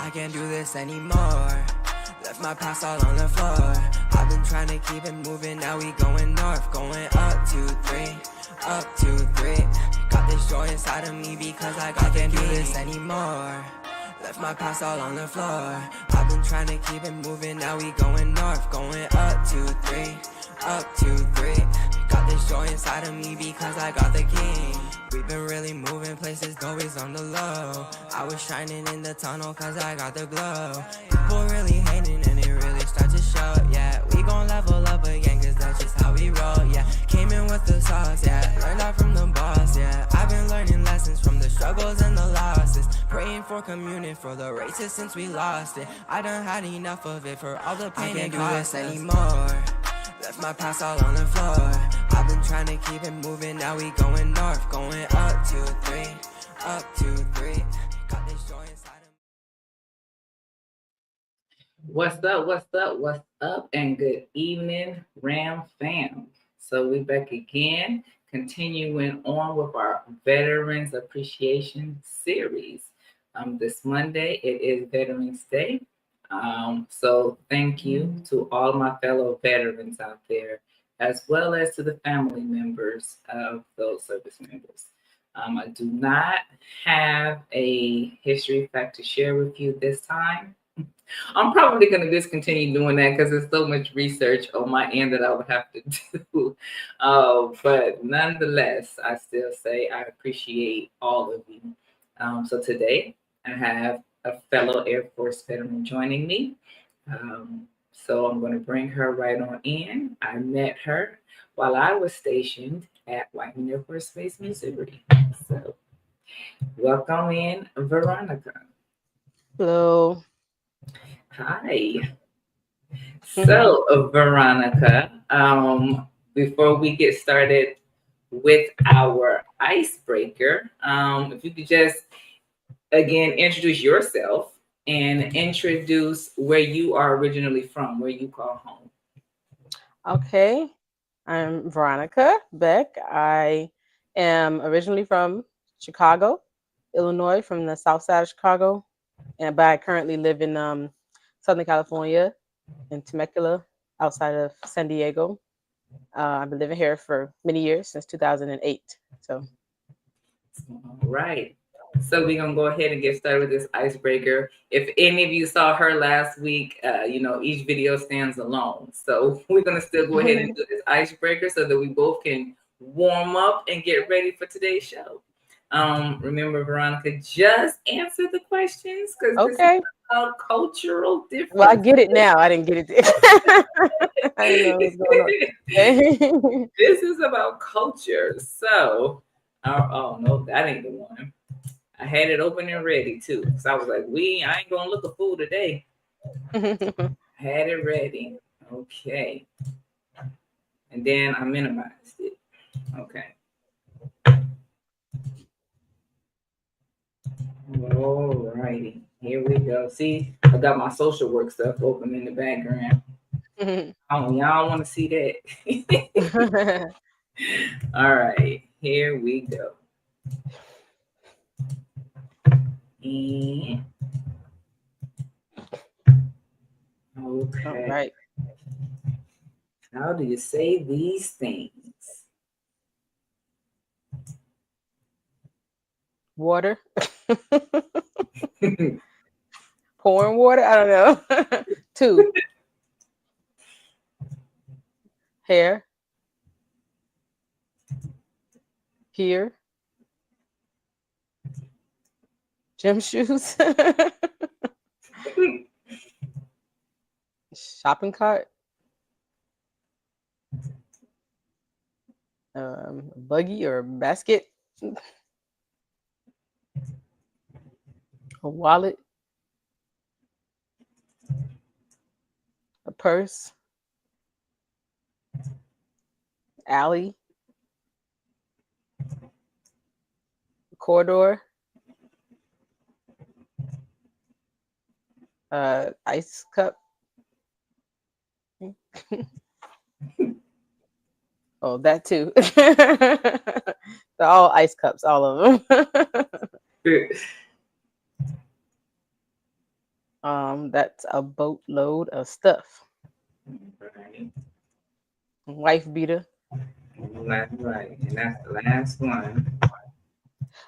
I can't do this anymore. Left my past all on the floor. I've been trying to keep it moving, now we going north. Going up 2, 3, up 2, 3. Got this joy inside of me because I can't do this anymore. Left my past all on the floor. I've been trying to keep it moving, now we going north. Going up 2, 3, up 2, 3. Got this joy inside of me because I got the king. We've been really moving places, always on the low. I was shining in the tunnel cause I got the glow. People really hating and it really start to show, yeah. We gon' level up again cause that's just how we roll, yeah. Came in with the sauce, yeah. Learned out from the boss, yeah. I've been learning lessons from the struggles and the losses. Praying for communion for the races since we lost it. I done had enough of it for all the pain and cost anymore. Left my past all on the floor. I've been trying to keep it moving, now we going north. Going up 2, 3, up 2, 3. Got this joy inside of me. What's up, what's up, what's up, and good evening, Ram fam. So we're back again, continuing on with our Veterans Appreciation Series. This Monday, it is Veterans Day. So thank you to all my fellow veterans out there, as well as to the family members of those service members. I do not have a history fact to share with you this time. I'm probably going to discontinue doing that because there's so much research on my end that I would have to do. But nonetheless, I still say I appreciate all of you. So today I have a fellow Air Force veteran joining me. So I'm going to bring her right on in. I met her while I was stationed at Whiteman Air Force Base, Missouri. So welcome in, Veronica. Hello. Hi. So, Veronica, before we get started with our icebreaker, if you could just again introduce yourself and introduce where you are originally from, where you call home. Okay. I'm Veronica Beck. I am originally from Chicago, Illinois, from the south side of Chicago. But I currently live in Southern California, in Temecula, outside of San Diego. I've been living here for many years, since 2008. So, All right. So we're gonna go ahead and get started with this icebreaker. If any of you saw her last week, each video stands alone. So we're gonna still go ahead and do this icebreaker so that we both can warm up and get ready for today's show. Remember, Veronica, just answer the questions because okay. This is about cultural difference. Well, I get it now. I didn't get it. I didn't know what was going on. This is about culture. So, oh no, that ain't the one. I had it open and ready too, because I was like, I ain't gonna look a fool today. Had it ready. Okay. And then I minimized it. Okay. All righty. Here we go. See, I got my social work stuff open in the background. Y'all want to see that? All right. Here we go. And okay. All right. How do you say these things? Water. Pouring water? I don't know. 2. Hair. Here. Gym shoes. Shopping cart. Buggy or basket. A wallet. A purse. Alley. Corridor. Ice cup. Oh, that too. They're all ice cups, all of them. That's a boatload of stuff. Right. Wife beater. That's right. And that's the last one.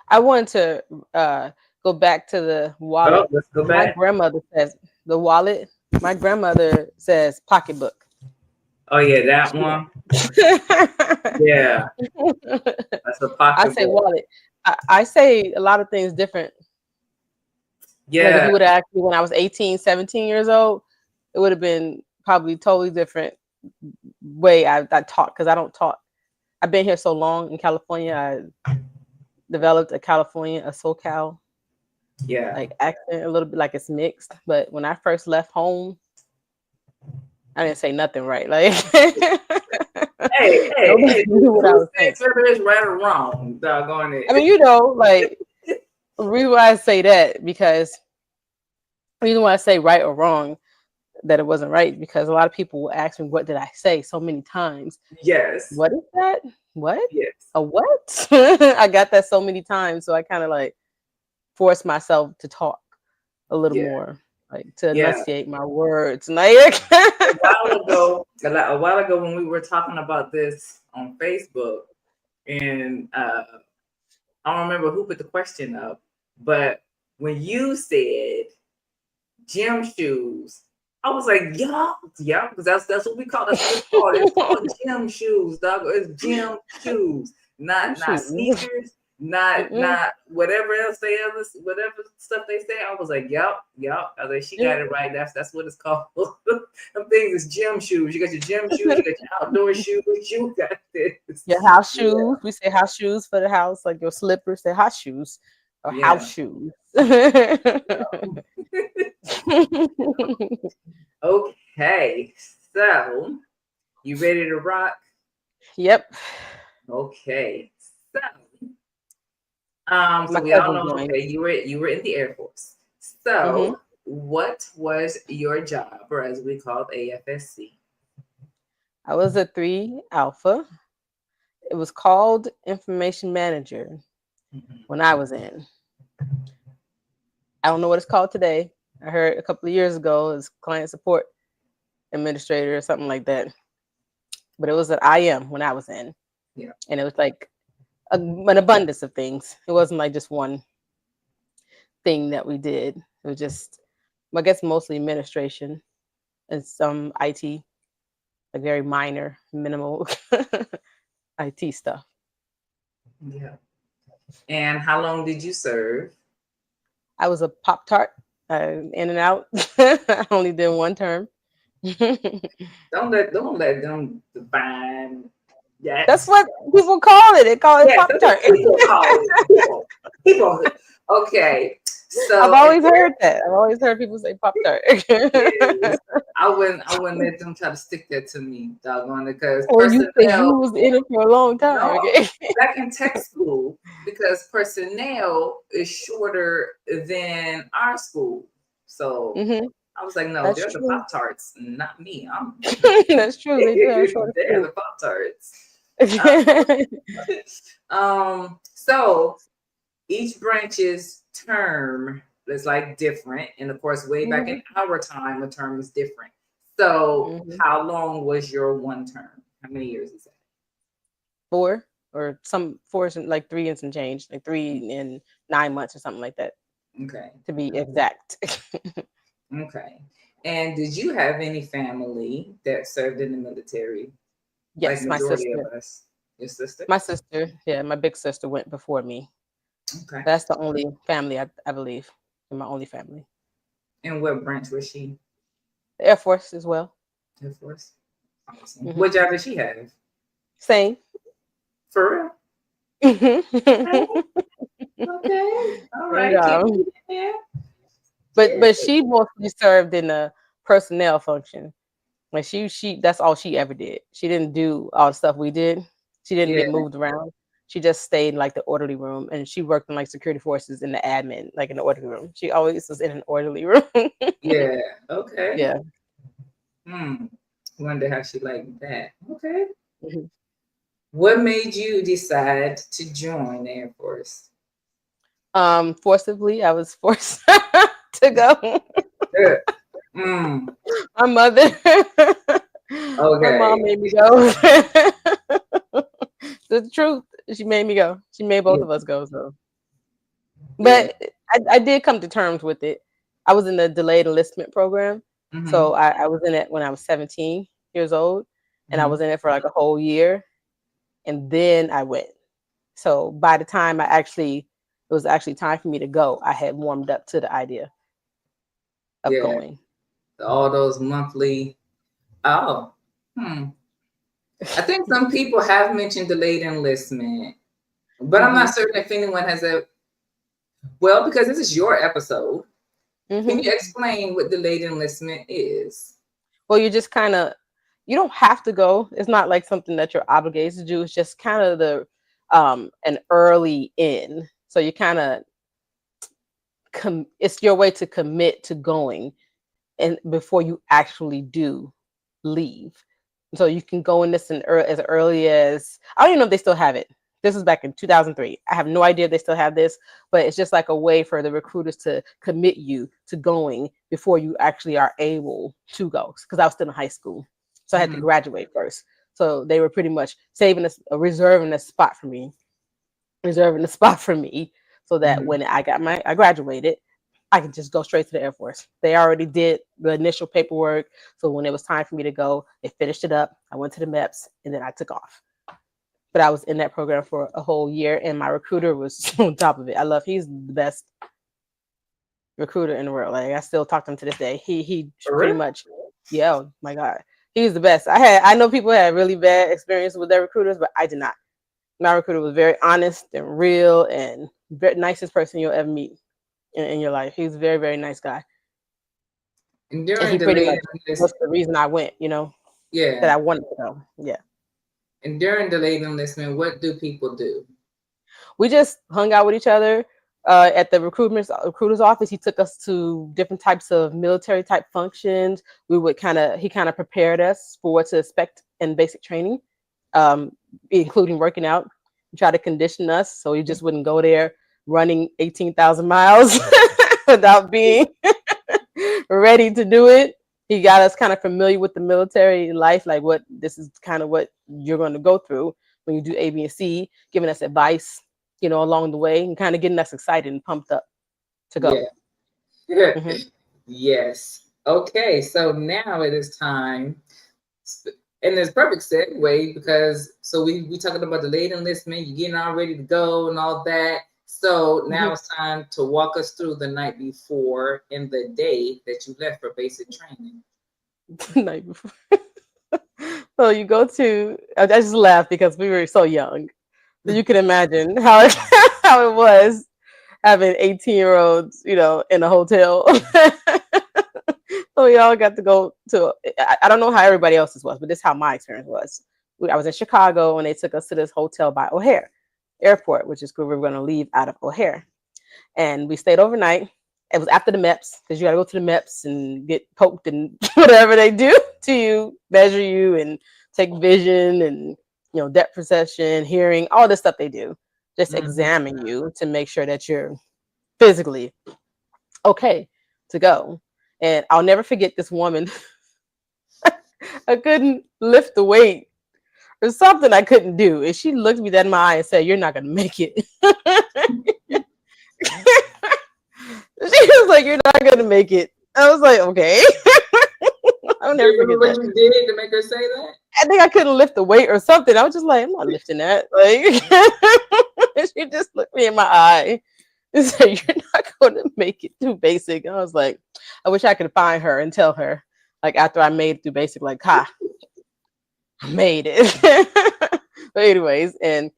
I wanted to go back to the Oh, wallet. let's go My back. grandmother says the wallet. My grandmother says pocketbook. Oh yeah, that one. Yeah, that's a I say pocketbook. wallet. I say a lot of things different. Like if Yeah, you would have asked me when I was 18, 17 years old, it would have been probably totally different way I talk because I don't talk. I've been here so long in California. I developed a SoCal yeah. like accent a little bit, like it's mixed. But when I first left home, I didn't say nothing right. Like Hey, hey, nobody hey, knew what I who was saying. says whether it's right or wrong? Doggone I it. mean, like the reason why I say that because the reason why I say right or wrong that it wasn't right because a lot of people will ask me what did I say so many times. Yes, What is that? What? yes, A what? I got that so many times, so I kind of like force myself to talk a little yeah, more, like to yeah. enunciate my words. Like, A while ago, when we were talking about this on Facebook, and I don't remember who put the question up, but when you said gym shoes, I was like, yeah, because that's what we call that's what it's called. It's called gym shoes, dog. It's gym shoes, not shoot. sneakers, not whatever else whatever stuff they say. I was like, yep. I was like, she got it right. That's what it's called. Them things is gym shoes. You got your gym shoes, you got your outdoor shoes. You got this. Your house Yeah, shoes. We say house shoes for the house, like your slippers. Say house shoes or house yeah. shoes. Okay, so you ready to rock? Yep. Okay, so My so we all cousin know. joined. Okay, you were in the Air Force. Hmm. So what was your job, or as we call it, AFSC? I was a 3 Alpha. It was called Information Manager Mhm. when I was in. I don't know what it's called today. I heard a couple of years ago it's Client Support Administrator or something like that. But it was an IM when I was in. Yeah, And it was like an abundance of things. It wasn't like just one thing that we did. It was just, I guess, mostly administration and some IT, like very minor, minimal IT stuff. yeah. And how long did you serve? I was a Pop Tart, in and out. I only did one term. Don't let them define that. That's what people call it. They call it Yes, Pop that's Tart. what people call it. People. Okay, I've so always heard that. I've always heard people say Pop Tart. yes. I wouldn't let them try to stick that to me, doggone it, because Well, you say you personnel, was in it for a long time. no, Okay. back in tech school, because personnel is shorter than our school. So Hmm. I was like, no, That's they're the true. Pop Tarts, not me. I'm That's true. They do have short they're school. the Pop Tarts. So each branch's term is like different, and of course, way back in Hmm. our time, a term is different. So, Hmm. how long was your one term? How many years is that? 4 or some 4 and like 3 and some change, like 3 and 9 months or something like that, Okay, to be exact. okay. And did you have any family that served in the military? Like Yes, my majority of sister. us, your sister. My sister, yeah, my big sister went before me. Okay. That's the only family I believe, and my only family. And what branch was she? The Air Force as well. Air Force. Awesome. Hmm. What job did she have? Same. For real? And, Okay. Okay. All right. Keep it in there. Yeah. but she mostly served in the personnel function. Like she that's all she ever did. She didn't do all the stuff we did. She didn't Yeah. get moved around. She just stayed in like the orderly room, and she worked in like security forces in the admin, like in the orderly room. She always was in an orderly room. Yeah. Okay. Yeah. Hmm. Wonder how she liked that. Okay. Mhm. What made you decide to join the Air Force? Forcibly, I was forced to go. Mm, My mother, my mom okay. made me go. The truth, she made me go. She made both Yeah. of us go. So, Yeah. but I did come to terms with it. I was in the delayed enlistment program, Mm-hmm. so I was in it when I was 17 years old, and I Mm-hmm. was in it for like a whole year, and then I went. So by the time it was actually time for me to go, I had warmed up to the idea of Yeah. going. All those monthly. Oh. Hmm. I think some people have mentioned delayed enlistment, but I'm Hmm. not certain if anyone has a. Well, because this is your episode, can Hmm. you explain what delayed enlistment is? Well, you just kind of, you don't have to go. It's not like something that you're obligated to do. It's just kind of the an early in. So you kind of it's your way to commit to going and before you actually do leave. So you can go in this as early as, I don't even know if they still have it. This was back in 2003. I have no idea if they still have this, but it's just like a way for the recruiters to commit you to going before you actually are able to go. Because I was still in high school, so I had to Mm-hmm. graduate first. So they were pretty much saving us, reserving a spot for me, reserving a spot for me, so that Mm-hmm. when I graduated, I could just go straight to the Air Force. They already did the initial paperwork. So when it was time for me to go, they finished it up. I went to the MEPS and then I took off. But I was in that program for a whole year and my recruiter was on top of it. He's the best recruiter in the world. Like I still talk to him to this day. He For pretty real? much, yeah, oh my God. He's the best. I know people had really bad experience with their recruiters, but I did not. My recruiter was very honest and real and very nicest person you'll ever meet in your life. He's a very, very nice guy. And And during he pretty delayed much was enlistment, the reason I went, that yeah. I wanted to go. Yeah. And during delayed enlistment, what do people do? We just hung out with each other at the recruiter's office. He took us to different types of military type functions. He kind of prepared us for what to expect in basic training, um, including working out. He tried to condition us so we just wouldn't go there running 18,000 miles without being ready to do it. He got us kind of familiar with the military life, like what this is kind of what you're going to go through when you do A, B, and C, giving us advice, along the way, and kind of getting us excited and pumped up to go. Yeah. Hmm. Yes. Okay, so now it is time, and it's perfect segue because so we talking about delayed enlistment, you getting all ready to go and all that. So Hmm. now it's time to walk us through the night before and the day that you left for basic training. The night before. So you go to, I just laughed because we were so young. So you can imagine how how it was having 18-year-olds, in a hotel. So we all got to go to. I don't know how everybody else's was, but this is how my experience was. I was in Chicago and they took us to this hotel by O'Hare Airport, which is where we were going to leave out of O'Hare, and we stayed overnight. It was after the MEPS because you got to go to the MEPS and get poked and whatever they do to you, measure you and take vision and depth perception, hearing, all this stuff they do. Just Mhm. examine you to make sure that you're physically okay to go. And I'll never forget this woman. I couldn't lift the weight or something I couldn't do. And she looked me dead in my eye and said, "You're not gonna make it." She was like, "You're not gonna make it." I was like, "Okay." I'll Do you never remember forget what that. you did to make her say that? I think I couldn't lift the weight or something. I was just like, "I'm not lifting that." Like, she just looked me in my eye and said, "You're not going to make it through basic." And I was like, I wish I could find her and tell her, like, after I made it through basic, like, "Ha, I made it." But anyways, and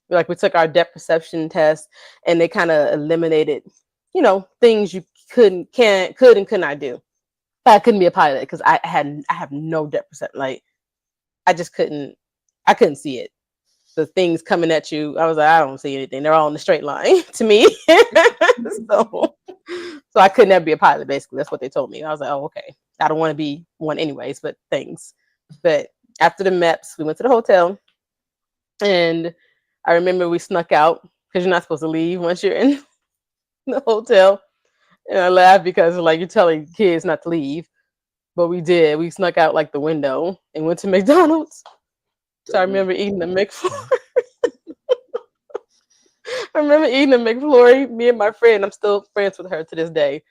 like we took our depth perception test, and they kind of eliminated, things you could and could not do. But I couldn't be a pilot because I have no depth perception. Like I just I couldn't see it. The things coming at you, I was like, I don't see anything. They're all in a straight line to me. so, so I could never be a pilot. Basically, that's what they told me. I was like, oh, okay. I don't want to be one anyways. But things. But after the MEPS, we went to the hotel, and I remember we snuck out because you're not supposed to leave once you're in the hotel. And I laugh because like you're telling kids not to leave, but we did. We snuck out like the window and went to McDonald's. So I remember eating the McFlurry. I remember eating the McFlurry. Me and my friend, I'm still friends with her to this day.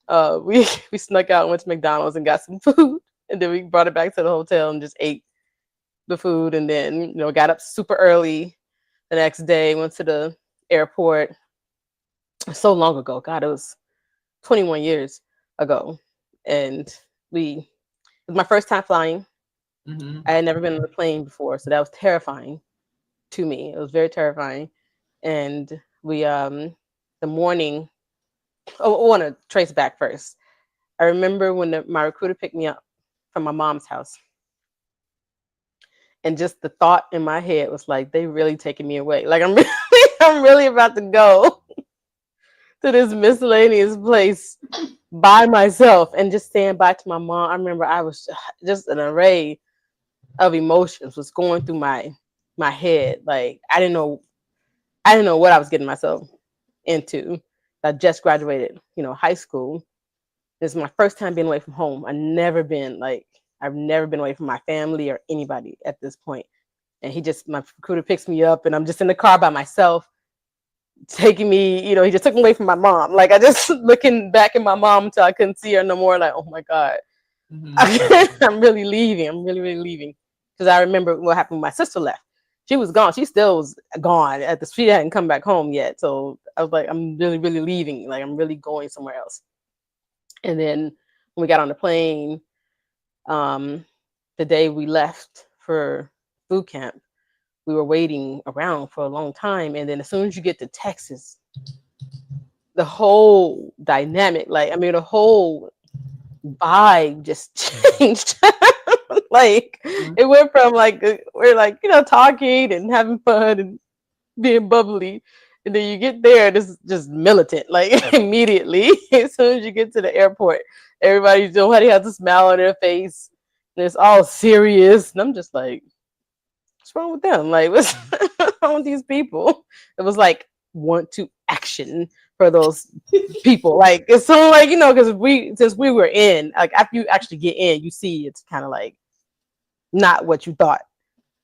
We we snuck out and went to McDonald's and got some food, and then we brought it back to the hotel and just ate the food, and then got up super early the next day. Went to the airport. So long ago, God, it was 21 years ago, and it was my first time flying. Mm-hmm. I had never been on a plane before, so that was terrifying to me. It was very terrifying, and we the morning. Oh, I want to trace back first. I remember when my recruiter picked me up from my mom's house. And just the thought in my head was like, they really taking me away. Like I'm really about to go to this miscellaneous place by myself and just saying bye to my mom. I remember I was just an array of emotions was going through my head. Like I didn't know what I was getting myself into. I just graduated, high school. This is my first time being away from home. I've never been away from my family or anybody at this point. And my recruiter picks me up and I'm just in the car by myself, taking me, he just took me away from my mom. Like I just looking back at my mom until I couldn't see her no more. Like, oh my God, I'm really leaving. I'm really, really leaving. Because I remember what happened when my sister left. She was gone. She still was gone. She hadn't come back home yet. So I was like, I'm really, really leaving. Like I'm really going somewhere else. And then when we got on the plane, the day we left for boot camp, we were waiting around for a long time. And then as soon as you get to Texas, the whole dynamic, the whole vibe just changed. Like it went from we're talking and having fun and being bubbly. And then you get there, this is just militant, like immediately. As soon as you get to the airport, nobody has a smile on their face. And it's all serious. And I'm just like, what's wrong with them? Like, what's wrong with these people? It was like, want to action for those people. Like, it's so like, because since we were in, like, after you actually get in, you see it's kind of like not what you thought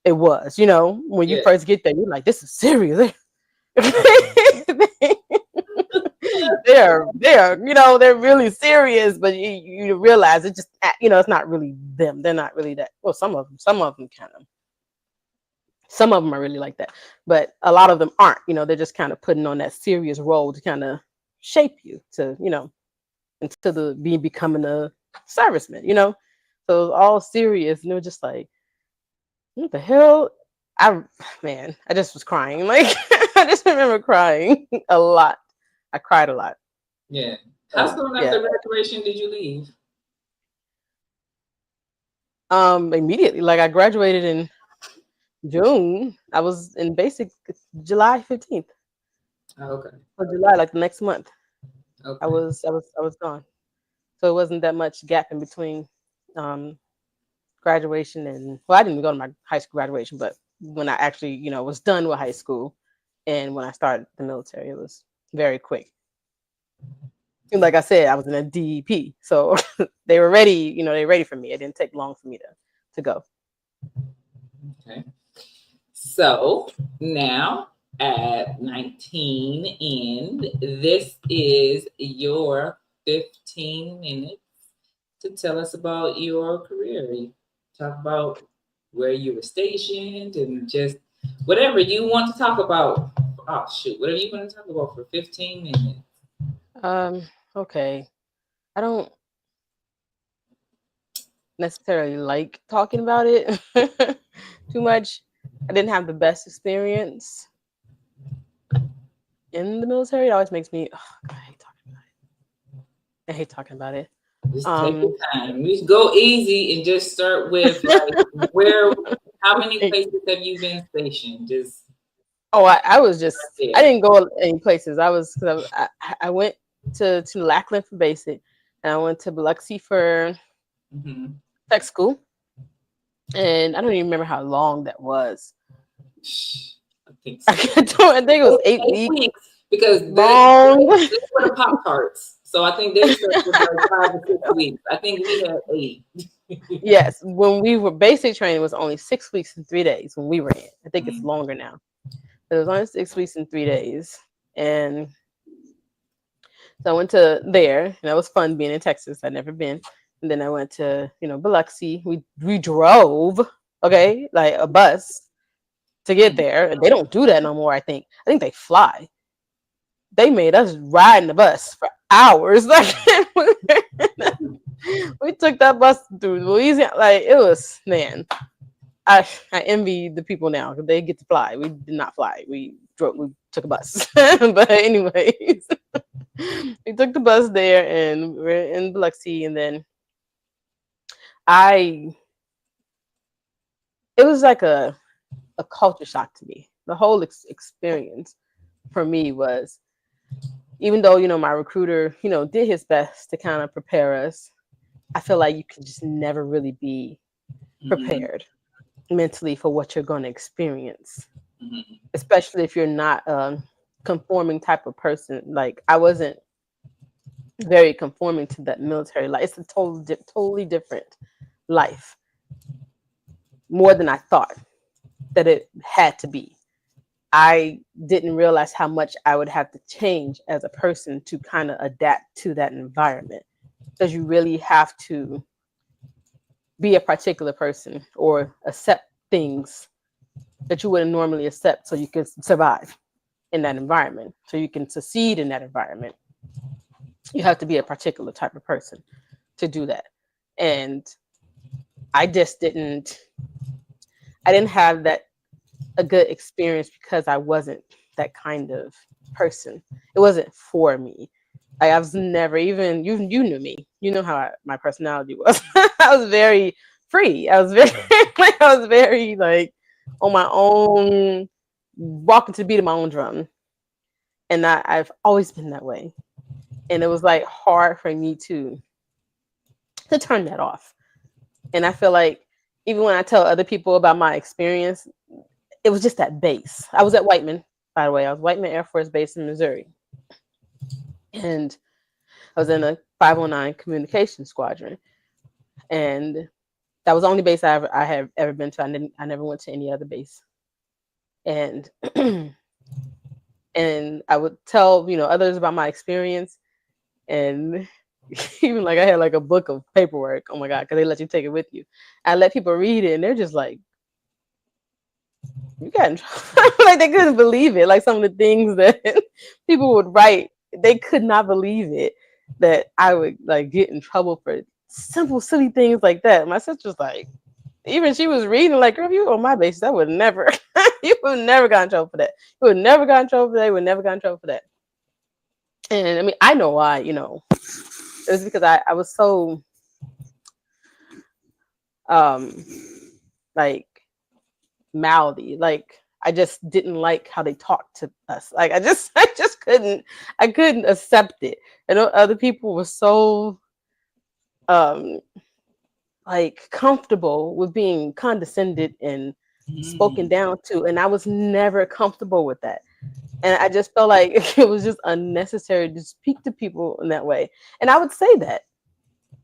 it was. When you first get there, you're like, this is serious. they're they're really serious, but you realize it just it's not really them. They're not really that. Well, some of them kind of. Some of them are really like that, but a lot of them aren't. They're just kind of putting on that serious role to kind of shape you to into becoming a serviceman. So it was all serious, and it was just like, what the hell? I just was crying. Like I just remember crying a lot. I cried a lot. Yeah. How soon after graduation did you leave? Immediately. Like I graduated in June. I was in basic July 15th. Oh, okay. So July, like the next month. Okay. I was gone. So it wasn't that much gap in between graduation and I didn't go to my high school graduation, but when I actually, was done with high school and when I started the military, it was very quick. And like I said, I was in a DEP. So they were ready, they were ready for me. It didn't take long for me to go. Okay. So now at 19 and this is your 15 minutes to tell us about your career. Talk about where you were stationed and just whatever you want to talk about. Oh shoot, whatever you want to talk about for 15 minutes. Okay. I don't necessarily like talking about it too much. I didn't have the best experience in the military. It always makes me God, I hate talking about it. Just take your time. We go easy and just start with how many places have you been stationed? I was just I didn't go any places. I went to Lackland for basic, and I went to Biloxi for tech school, and I don't even remember how long that was. I think so. I think it was 8 weeks because long. this were the Pop-Tarts. So I think they stuck with like 5 to 6 weeks. I think we had 8. Yes, when we were basic training was only 6 weeks and 3 days when we were in. I think it's longer now. It was only 6 weeks and 3 days, and so I went to there, and that was fun being in Texas. I'd never been, and then I went to Biloxi. We drove, okay, like a bus to get there. They don't do that no more. I think they fly. They made us ride in the bus for hours. Like we took that bus through Louisiana. Like it was, man. I envy the people now because they get to fly. We did not fly. We drove. We took a bus. But anyways, we took the bus there, and we're in Biloxi, and then it was like a culture shock to me. The whole experience for me was, even though my recruiter did his best to kind of prepare us, I feel like you can just never really be prepared mentally for what you're going to experience, especially if you're not a conforming type of person. Like I wasn't very conforming to that military life. It's a totally different life, more than I thought that it had to be. I didn't realize how much I would have to change as a person to kind of adapt to that environment, because you really have to be a particular person or accept things that you wouldn't normally accept so you can survive in that environment, so you can succeed in that environment. You have to be a particular type of person to do that. And I didn't have a good experience because I wasn't that kind of person. It wasn't for me. I was never even, you knew me. You know how my personality was. I was very free. I was very like on my own, walking to the beat of my own drum. And I've always been that way. And it was like hard for me to turn that off. And I feel like even when I tell other people about my experience, it was just that base. I was at Whiteman, by the way. I was Whiteman Air Force Base in Missouri. And I was in a 509 communication squadron. And that was the only base I have ever been to. I never went to any other base. And and I would tell, others about my experience. And even like I had like a book of paperwork. Oh my God, because they let you take it with you. I let people read it, and they're just like, you got in trouble. Like they couldn't believe it. Like some of the things that people would write, they could not believe it, that I would like get in trouble for simple, silly things like that. My sister's like, even she was reading like, girl, if you were on my basis, I would never, you would never got in trouble for that. You would never got in trouble for that. You would never got in trouble for that. And I mean, I know why, it was because I was so, like mouthy. Like I just didn't like how they talked to us. Like I just couldn't accept it. And other people were so like comfortable with being condescended and spoken down to, and I was never comfortable with that. And I just felt like it was just unnecessary to speak to people in that way. And I would say that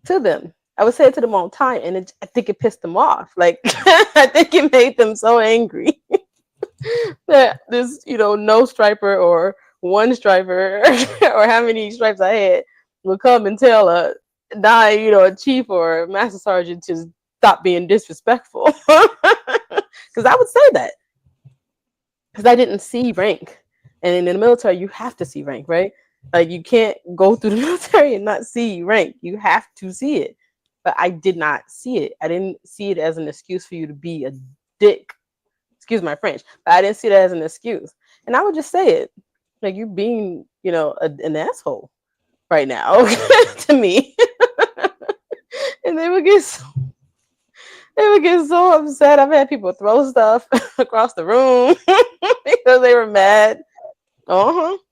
to them. I would say it to them all the time, and I think it pissed them off. Like I think it made them so angry that this, no striper or one striper or how many stripes I had would come and tell a chief or a master sergeant to stop being disrespectful. Because I would say that. Because I didn't see rank. And in the military, you have to see rank, right? Like you can't go through the military and not see rank. You have to see it. But I did not see it. I didn't see it as an excuse for you to be a dick. Excuse my French. But I didn't see that as an excuse. And I would just say it. Like you being, an asshole right now to me. And they would get so upset. I've had people throw stuff across the room because they were mad. Because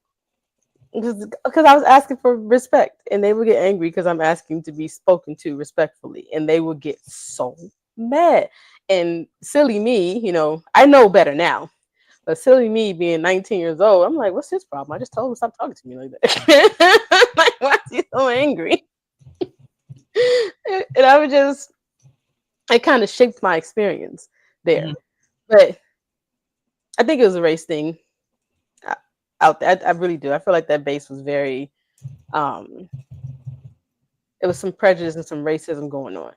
I was asking for respect, and they would get angry because I'm asking to be spoken to respectfully, and they would get so mad. And silly me, I know better now, But silly me being 19 years old, I'm like, what's his problem? I just told him stop talking to me like that. Like, why is he so angry? And I was just, it kind of shaped my experience there. But I think it was a race thing out there. I really do. I feel like that base was very, um, it was some prejudice and some racism going on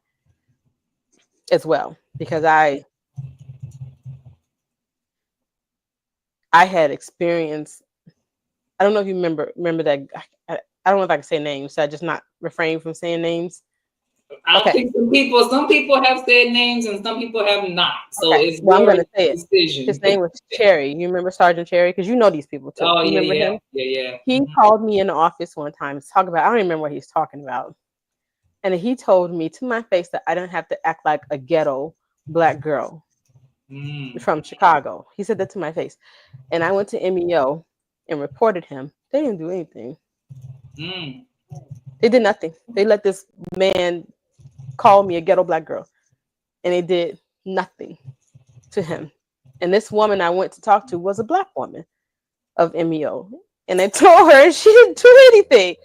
as well. Because I had experienced, I don't know if you remember that. I don't know if I can say names, so I just not refrain from saying names. I think some people have said names and some people have not. So it's well, I'm gonna say it. decision. His name was Cherry. You remember Sergeant Cherry? Because you know these people too. Oh, you remember him? Yeah. He called me in the office one time to talk about. I don't remember what he's talking about, and he told me to my face that I don't have to act like a ghetto black girl from Chicago. He said that to my face, and I went to MEO and reported him. They didn't do anything. They did nothing. They let this man call me a ghetto black girl, and they did nothing to him. And this woman I went to talk to was a black woman of MEO, and they told her she didn't do anything,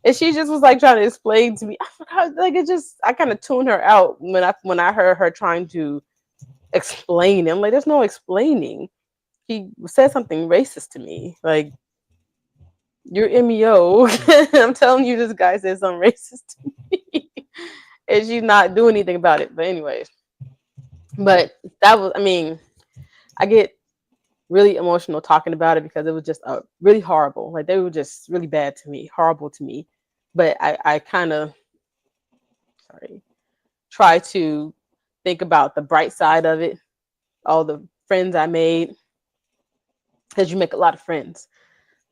and she just was like trying to explain to me. I forgot, like it just, I kind of tuned her out when I heard her trying to explain. I'm like, there's no explaining. He said something racist to me, like, you're MEO. I'm telling you, this guy said something racist to me, and she's not doing anything about it. But anyways, but that was, I mean, I get really emotional talking about it because it was just really horrible. Like they were just really bad to me, horrible to me. But I kind of, try to think about the bright side of it, all the friends I made, because you make a lot of friends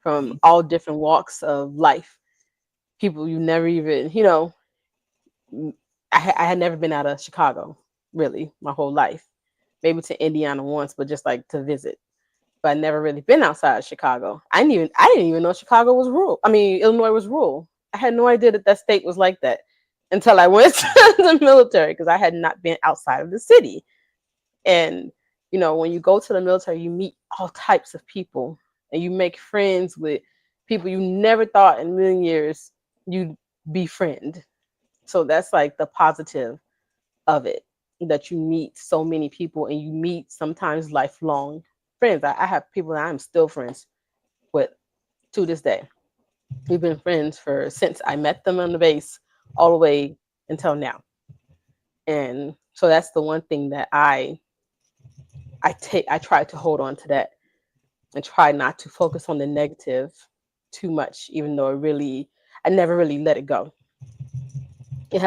from all different walks of life. People you never even, I had never been out of Chicago, really, my whole life. Maybe to Indiana once, but just like to visit. But I never really been outside of Chicago. I didn't even know Chicago was rural. I mean, Illinois was rural. I had no idea that state was like that until I went to the military, because I had not been outside of the city. And when you go to the military, you meet all types of people, and you make friends with people you never thought in a million years you'd befriend. So that's like the positive of it, that you meet so many people, and you meet sometimes lifelong friends. I have people that I'm still friends with to this day. We've been friends since I met them on the base all the way until now. And so that's the one thing that I try to hold on to that and try not to focus on the negative too much, even though I never really let it go. It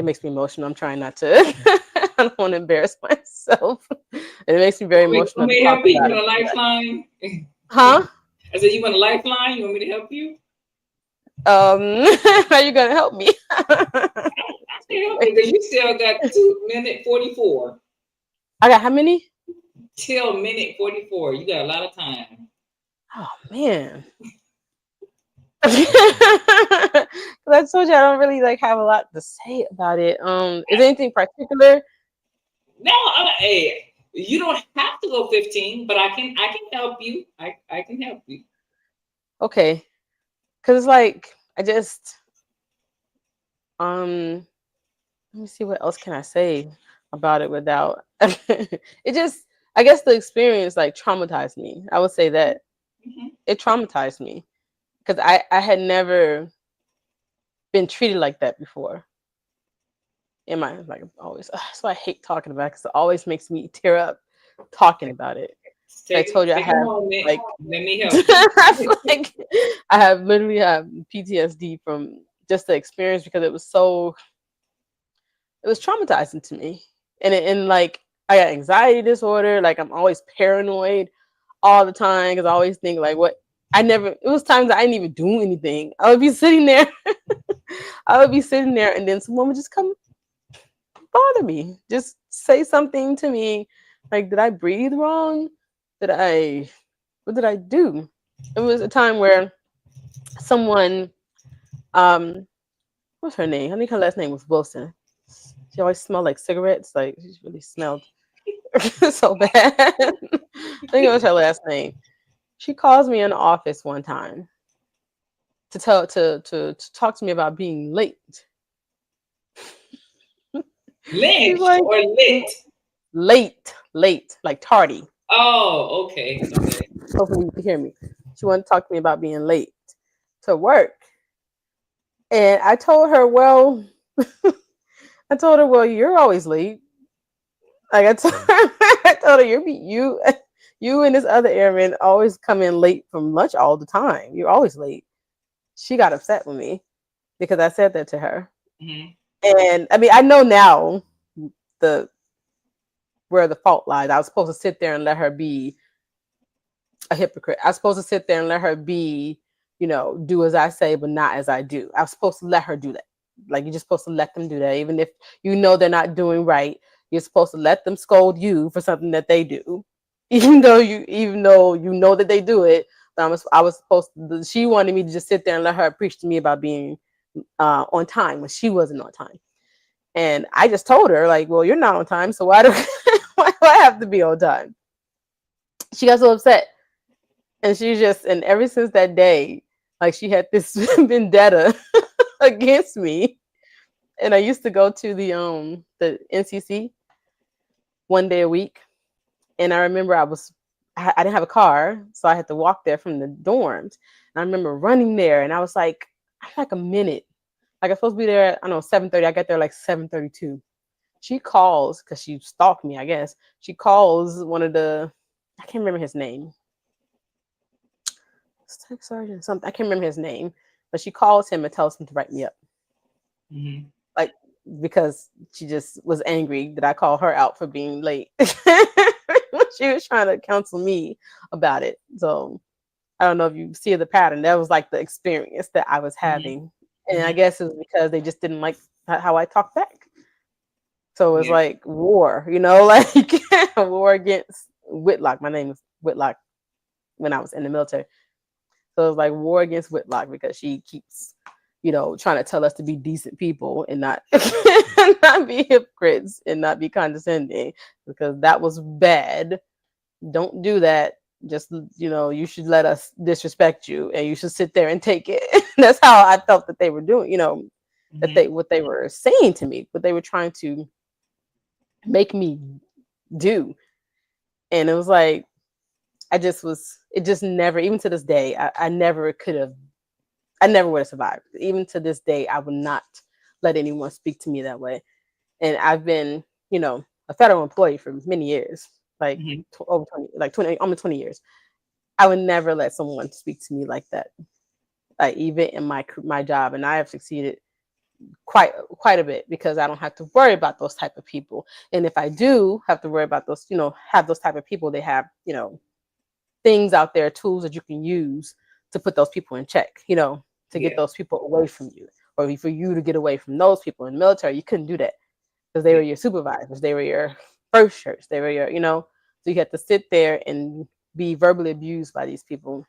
makes me emotional. I'm trying not to. I don't want to embarrass myself. And it makes me very emotional. Want me to help you? You want a lifeline? Huh? I said, you want a lifeline? You want me to help you? How are you gonna help me? I can help you because you still got 2 minutes 44. I got how many? Till minute 44. You got a lot of time. Oh man. I told you I don't really have a lot to say about it. Is there anything particular? No, hey, you don't have to go 15, but I can help you. I can help you. Okay. Cause it's I just let me see, what else can I say about it without it just, I guess the experience traumatized me. I would say that it traumatized me because I had never been treated like that before. In my always, that's why I hate talking about it, because it always makes me tear up talking about it. I told you I have let me help you. I literally have PTSD from just the experience, because it was traumatizing to me. And I got anxiety disorder. I'm always paranoid all the time, because I always think it was times I didn't even do anything. I would be sitting there and then someone would just come bother me, just say something to me, did I breathe wrong? What did I do? It was a time where someone, what's her name? I think her last name was Wilson. She always smelled like cigarettes. She really smelled so bad. I think it was her last name. She calls me in the office one time to talk to me about being late. She's Lynched like, or lit? late, like tardy. Oh, okay. Hopefully you can hear me. She wanted to talk to me about being late to work. And I told her, well, you're always late. Like I told her, you and this other airman always come in late from lunch all the time. You're always late. She got upset with me because I said that to her. Mm-hmm. And I mean, I know now the where the fault lies. I was supposed to sit there and let her be a hypocrite. I was supposed to sit there and let her be, do as I say, but not as I do. I was supposed to let her do that. Like you're just supposed to let them do that, even if you know they're not doing right. You're supposed to let them scold you for something that they do, even though you know that they do it. But I was supposed to. She wanted me to just sit there and let her preach to me about being on time when she wasn't on time. And I just told her, like, well, you're not on time, so why do why do I have to be on time? She got so upset. And and ever since that day, like she had this vendetta against me. And I used to go to the NCC one day a week. And I remember I didn't have a car, so I had to walk there from the dorms. And I remember running there, and I was like, I'm like a minute. Like I'm supposed to be there, I don't know, 7:30. I got there like 7:32. She calls, because she stalked me, I guess. She calls one of I can't remember his name. Tech sergeant something. I can't remember his name, but she calls him and tells him to write me up. Mm-hmm. Like, because she just was angry that I called her out for being late. She was trying to counsel me about it. So I don't know if you see the pattern. That was like the experience that I was having. And I guess it was because they just didn't like how I talked back. So it was like war, like war against Whitlock. My name was Whitlock when I was in the military. So it was like war against Whitlock because she keeps, trying to tell us to be decent people and not not be hypocrites and not be condescending, because that was bad. Don't do that. Just, you should let us disrespect you and you should sit there and take it. That's how I felt that they were doing, that what they were saying to me, what they were trying to make me do. And it was like, it just never, even to this day, I never would have survived. Even to this day, I would not let anyone speak to me that way. And I've been, a federal employee for many years, like over 20, like 20, almost 20 years. I would never let someone speak to me like that, like even in my job. And I have succeeded quite a bit because I don't have to worry about those type of people. And if I do have to worry about those, have those type of people, they have, things out there, tools that you can use to put those people in check, to get those people away from you, or for you to get away from those people. In the military, you couldn't do that because they were your supervisors, they were your first shirts, they were your, so you had to sit there and be verbally abused by these people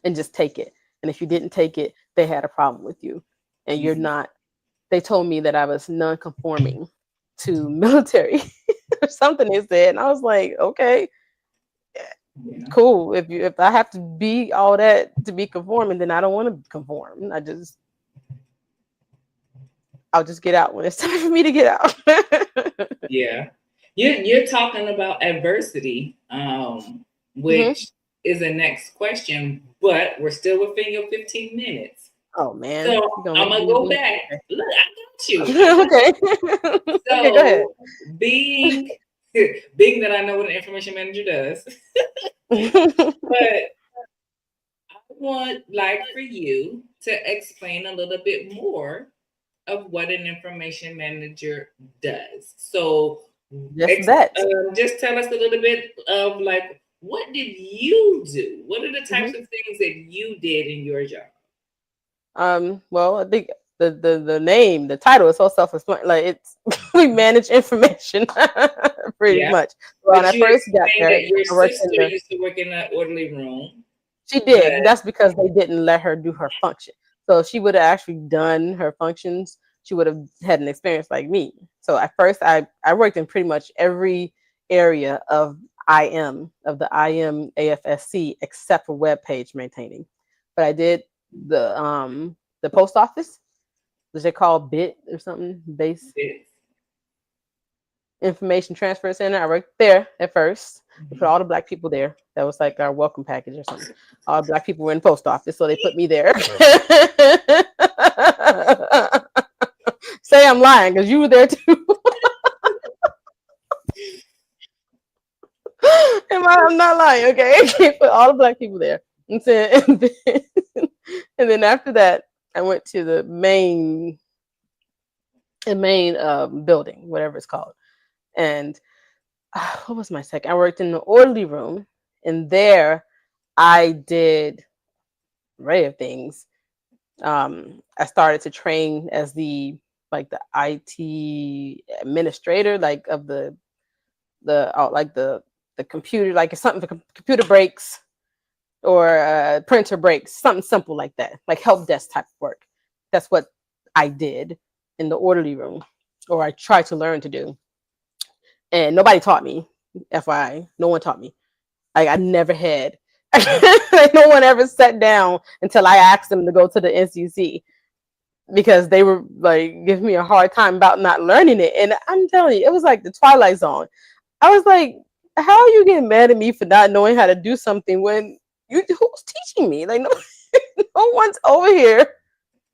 and just take it. And if you didn't take it, they had a problem with you. And you're not, they told me that I was non-conforming to military or something they said. And I was like, okay, cool. If I have to be all that to be conforming, then I don't want to conform. I'll just get out when it's time for me to get out. Yeah. You're talking about adversity, which is the next question, but we're still within your 15 minutes. Oh man. So I'm gonna go back. Look, I got you. Okay. So okay, go ahead. being that I know what an information manager does, but I want for you to explain a little bit more of what an information manager does. So just tell us a little bit of what did you do? What are the types of things that you did in your job? Well, I think the name, the title is so self-explanatory. Like it's we manage information pretty much. When I first got there, that your sister used to work in an orderly room. She did. That's because they didn't let her do her function. So if she would have actually done her functions, she would have had an experience like me. So at first I worked in pretty much every area of IM AFSC except for web page maintaining. But I did the post office, which they call BIT or something, base information transfer center. I worked there at first. They put all the black people there. That was like our welcome package or something. All the black people were in the post office, so they put me there. Say I'm lying because you were there too. I'm not lying, okay? Put all the black people there. And then after that, I went to the main building, whatever it's called. And what was my second? I worked in the orderly room, and there I did an array of things. I started to train as the IT administrator, like of the computer, like if something, the computer breaks or printer breaks, something simple like that, like help desk type work. That's what I did in the orderly room, or I tried to learn to do. And nobody taught me, FYI. No one taught me. I never had. No one ever sat down until I asked them to go to the NCC, because they were like giving me a hard time about not learning it. And I'm telling you, it was like the Twilight Zone. I was like, how are you getting mad at me for not knowing how to do something when who's teaching me? Like, no, no one's over here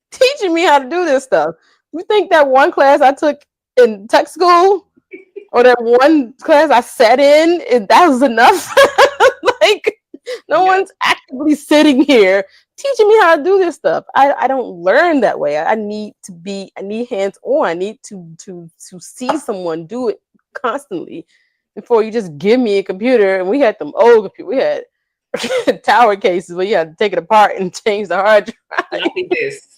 teaching me how to do this stuff. You think that one class I took in tech school, or that one class I sat in, that was enough? Like, no one's actively sitting here teaching me how to do this stuff. I don't learn that way. I need hands on. I need to see someone do it constantly before you just give me a computer. And we had them old computers. We had tower cases where you had to take it apart and change the hard drive. Floppy disk.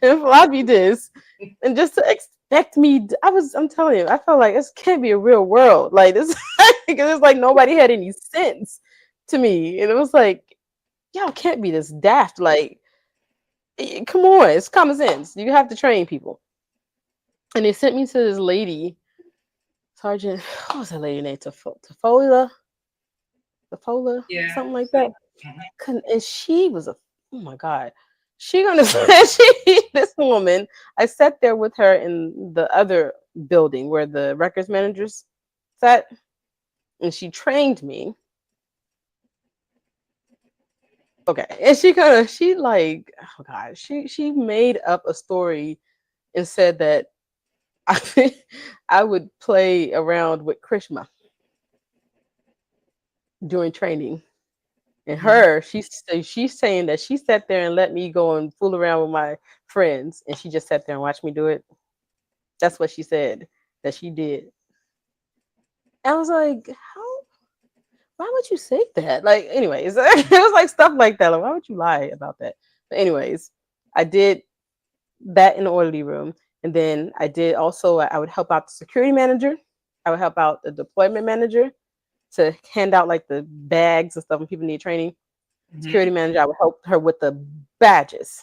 And floppy disk. And just to expect me, I'm telling you, I felt like this can't be a real world. Like this, because it's like nobody had any sense to me. And it was like, y'all can't be this daft. Like, come on, it's common sense. You have to train people. And they sent me to this lady, Sergeant, what was that lady name? Tafola, Yeah. something like that. And she was oh my God. This woman, I sat there with her in the other building where the records managers sat, and she trained me. Okay. And she made up a story and said that I would play around with Krishma during training. And she's saying that she sat there and let me go and fool around with my friends, and she just sat there and watched me do it. That's what she said that she did. I was like, why would you say that? Like, anyways, it was like stuff like that. Like, why would you lie about that? But anyways, I did that in the orderly room. And then I would help out the security manager. I would help out the deployment manager to hand out like the bags and stuff when people need training. Mm-hmm. Security manager, I would help her with the badges,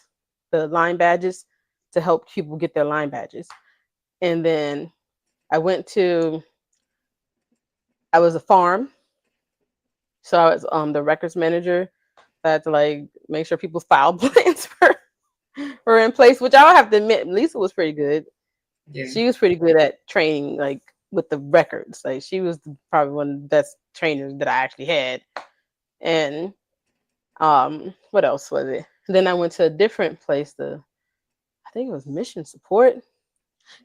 the line badges, to help people get their line badges. And then I was a farm. So I was the records manager. I had to like make sure people's file plans were in place, which I'll have to admit, Lisa was pretty good. Yeah. She was pretty good at training, like with the records. Like she was probably one of the best trainers that I actually had. And what else was it? Then I went to a different place, I think it was mission support.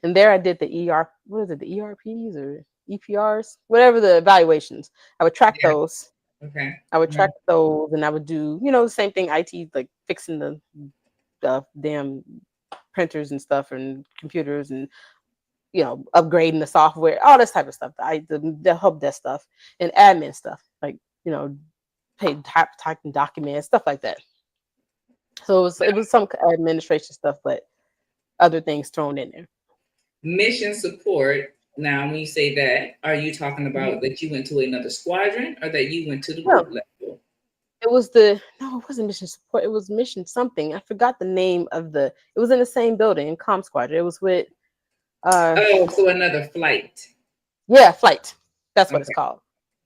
And there I did the the ERPs or EPRs, whatever the evaluations. I would track those. Okay. I would track those, and I would do, the same thing, IT, like fixing the damn printers and stuff and computers and, upgrading the software, all this type of stuff. The help desk stuff and admin stuff, like, typing documents, stuff like that. So it was some administration stuff, but other things thrown in there. Mission support. Now, when you say that, are you talking about that you went to another squadron, or that you went to the group level? It wasn't mission support. It was mission something. I forgot the name of it was in the same building in Com Squadron. It was with so another flight. Yeah, flight. That's what it's Okay. called.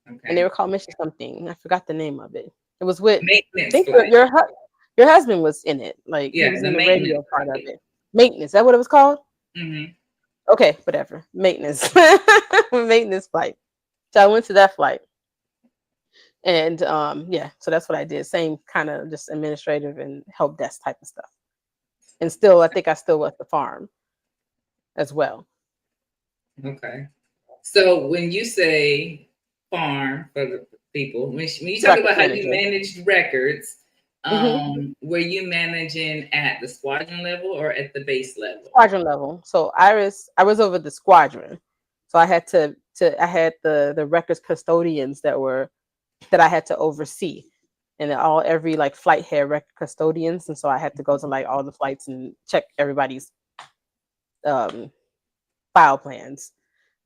And they Okay. were called Mission something. I forgot the name of it. It was with, I Maintenance think flight. your husband was in it. Like he Yeah, was the in the maintenance radio part of flight. it. Maintenance. Is that what it was called? Mm-hmm. Okay, whatever. Maintenance. Maintenance flight. So I went to that flight. And yeah, so that's what I did. Same kind of just administrative and help desk type of stuff. And still, I think I still was the farm as well. Okay. So when you say farm for the people, when you talk about Records how you manager. managed records, Hmm. were you managing at the squadron level or at the base level? Squadron level. So I was over the squadron. So I had I had the records custodians that I had to oversee. And every like flight had record custodians. And so I had to go to like all the flights and check everybody's um file plans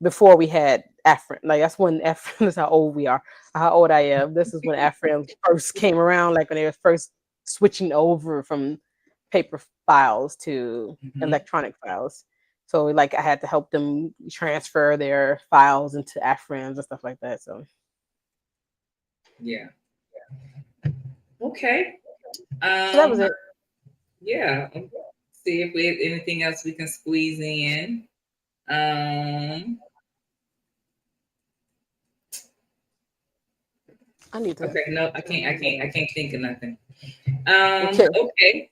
before we had Afrin. Like that's when Afrin this is how old we are, how old I am. This is when Afrin first came around, like when they were first switching over from paper files to Hmm. electronic files. So like I had to help them transfer their files into Afrins and stuff like that. So Yeah. Okay. so that was Um, it. yeah. See if we have anything else we can squeeze in. Um, I need to okay, no, I turn can't, I my light can't, I on. can't think of nothing. Okay. Okay.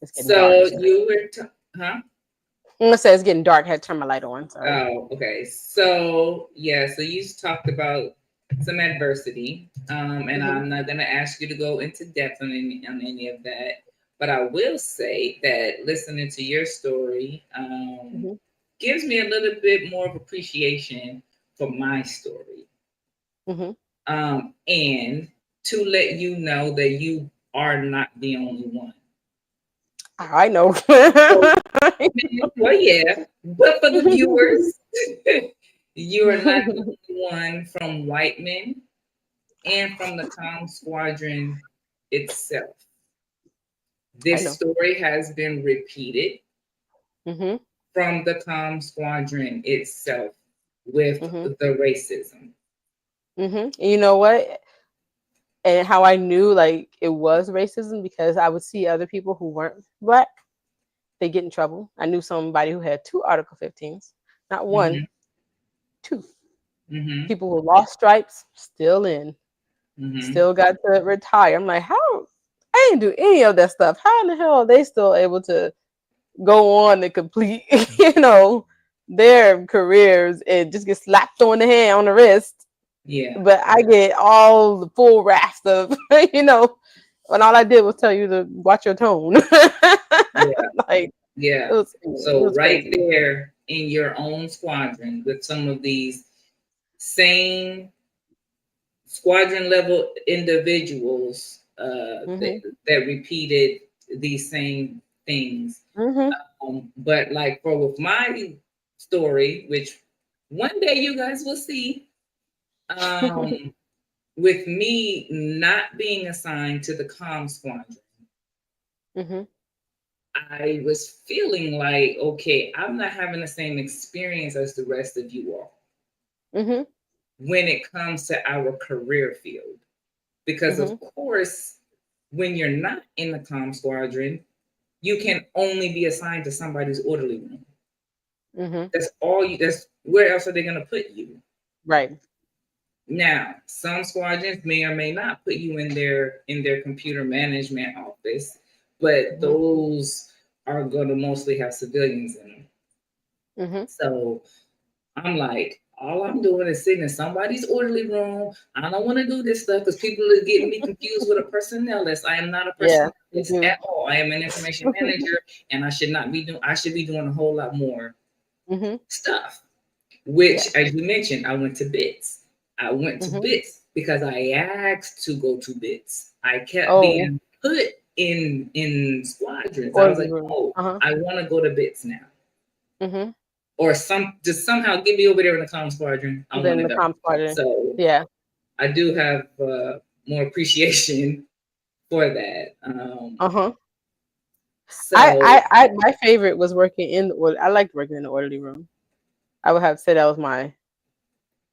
It's getting dark. So So you were, huh? I'm gonna say it's getting dark. I had to turn my light on. Sorry. Oh, okay. So yeah, so you talked about some adversity, and Hmm. I'm not going to ask you to go into depth on any of that, but I will say that listening to your story Hmm. gives me a little bit more of appreciation for my story, Hmm. and to let you know that you are not the only one. I know. So, well, yeah, but for the viewers, you are not the only one from Whiteman and from the Com Squadron itself. I This know. story has been repeated Hmm. from the Com Squadron itself with Hmm. the racism. Hmm. You know what? And how I knew like it was racism because I would see other people who weren't black, they get in trouble. I knew somebody who had two Article 15s, not one, Hmm. two. Hmm. People who lost stripes, still in, Hmm. still got to retire. I'm like, how? I didn't do any of that stuff. How in the hell are they still able to go on and complete, their careers and just get slapped on the hand, on the wrist? Yeah, But I get all the full wrath of, when all I did was tell you to watch your tone. yeah, Like yeah. it So was right crazy. there in your own squadron with some of these same squadron level individuals Mhm. that repeated these same things. Mhm. But like for with my story, which one day you guys will see, um, with me not being assigned to the comm squadron, Mhm. I was feeling like, okay, I'm not having the same experience as the rest of you all Mhm. when it comes to our career field. Because of Mhm. course, when you're not in the comm squadron, you can only be assigned to somebody's orderly room. Mhm. That's all you. That's where else are they going to put you? Right. Now, some squadrons may or may not put you in their computer management office, but Mhm. those are going to mostly have civilians in them. Mhm. So I'm like, all I'm doing is sitting in somebody's orderly room. I don't want to do this stuff because people are getting me confused with a personnelist. I am not a Yeah. You personnelist do. at all. I am an information manager, and I should not be doing. I should be doing a whole lot more Mhm. stuff. Which, Yes. as you mentioned, I went to Bits. I went to Mhm. Bits because I asked to go to Bits. I kept Oh, being put in squadrons. I was orderly like, room. oh, Uh-huh. I want to go to Bits now, Mhm. or just somehow get me over there in the comm squadron. I want Then to the go. comp party. So Yeah. I do have more appreciation for that. Uh-huh. So My favorite was working in the order. I liked working in the orderly room. I would have to say that was my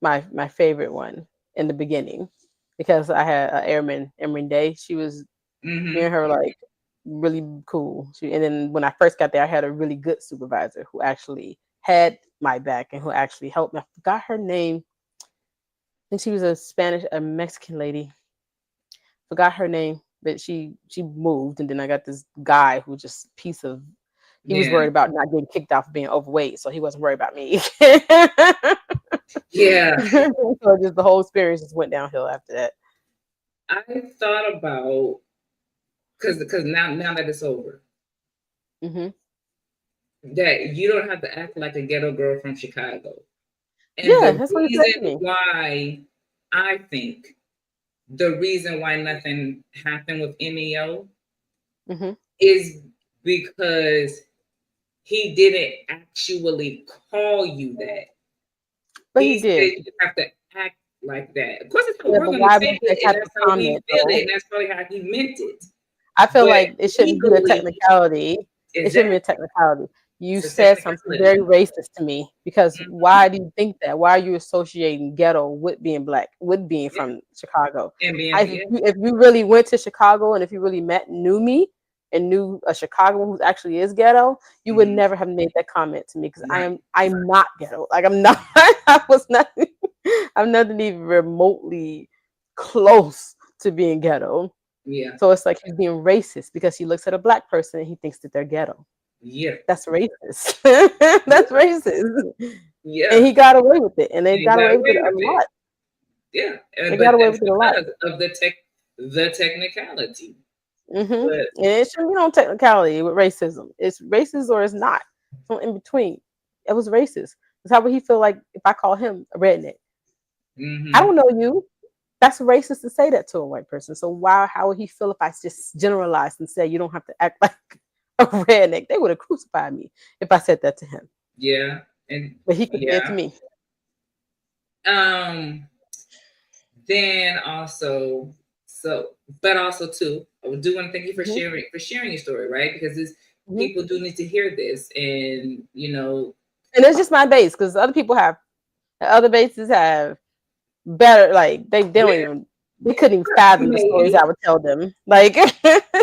my favorite one in the beginning because I had an airman, Emery Day. She was me Mm-hmm. and her were like really cool. And then when I first got there, I had a really good supervisor who actually had my back and who actually helped me. I forgot her name. I think she was a Mexican lady. Forgot her name, but she moved, and then I got this guy who just piece of. He was Yeah. worried about not getting kicked out for being overweight, so he wasn't worried about me. So Yeah. just the whole experience just went downhill after that. I thought about because now that it's over, Hmm. that you don't have to act like a ghetto girl from Chicago. And Yeah, the that's what he said reason to me. why I think the reason why nothing happened with MEO Hmm. is because he didn't actually call you that. But he He said did. you have to act like that. Of course, that's how Yeah, we're but going to why say make that it, and type of that's how we comment feel it, though? and that's probably how he meant it. I feel But like it shouldn't be a legally, technicality. It shouldn't be a exactly, technicality. You it's a said something technicality. very racist to me because Hmm. why do you think that? Why are you associating ghetto with being black, with being Yeah, from Chicago? and being If yeah, if you really went to Chicago and if you really knew me and knew a Chicagoan who actually is ghetto, you would mhm, never have made that comment to me because right, I'm not ghetto. Like I'm not. I was not. I'm nothing even remotely close to being ghetto. yeah, So it's like he's being racist because he looks at a black person and he thinks that they're ghetto. yeah, That's racist. That's yeah, racist. And yeah. he got away with it. And they And he got got away with it away a with it. lot. Yeah, They but got away that's with it a lot. because of the technicality. Hmm. But And it shouldn't be no technicality with racism. It's racist or it's not. So in between. It was racist. That's how would he feel like if I call him a redneck? I hmm don't know you. That's racist to say that to a white person. So why how would he feel if I just generalized and said you don't have to act like a redneck? They would have crucified me if I said that to him. yeah, and But he could say it to yeah. me. Um, then also, so but also too, I do want to thank you Mhm, for sharing your story, right? Because this mhm. people do need to hear this, and And it's just my base because other bases have better like they don't yeah, even they couldn't even fathom the stories maybe, I would tell them. Like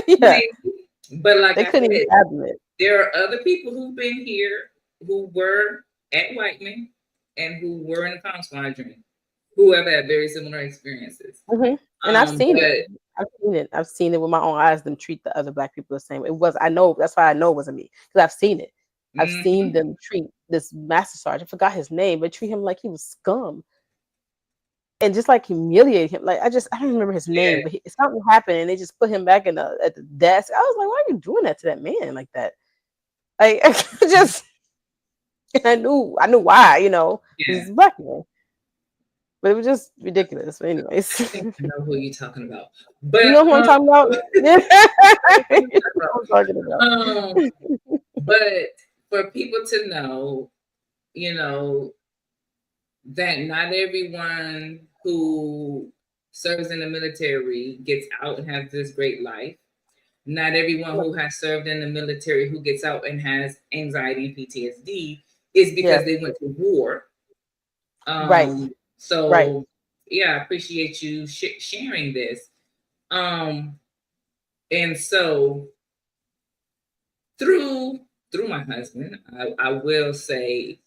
yeah, maybe, but like they I couldn't even said, fathom it. there are other people who've been here who were at Whiteman and who were in the Palm Squadron who have had very similar experiences. Hmm. And I've seen it. But I've seen it. I've seen it with my own eyes. Them treat the other black people the same. It was. I know. That's why I know it wasn't me because I've seen it. I've seen mhm, them treat this master sergeant. I forgot his name, but treat him like he was scum and just like humiliate him. Like I don't remember his name, yeah, but something happened and they just put him back at the desk. I was like, why are you doing that to that man like that? Like I just I knew why, because yeah, he's a black man. But it was just ridiculous. But I anyways, think I know who you're talking about. you But know who I'm talking about? Yeah. You know who I'm talking about. um, but for people to know, you know, that not everyone who serves in the military gets out and has this great life. Not everyone who has served in the military who gets out and has anxiety and PTSD is because Yeah. they went to war. Right. Right. So yeah, I appreciate you sharing this. Um, and so through through my husband, I will say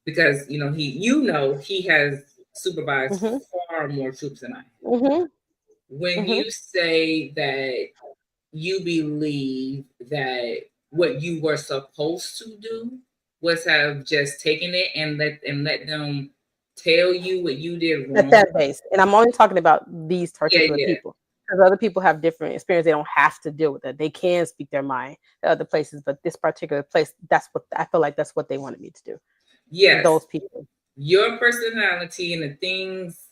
because he has supervised Mhm. far more troops than I have. Mhm. When Mhm. you say that you believe that what you were supposed to do was have just taken it and let them tell you what you did At wrong. that base, and I'm only talking about these Yeah, particular yeah, people because other people have different experience. They don't have to deal with that. They can speak their mind at other places, but this particular place, that's what I feel like. That's what they wanted me to do. yes. Those people. Your personality and the things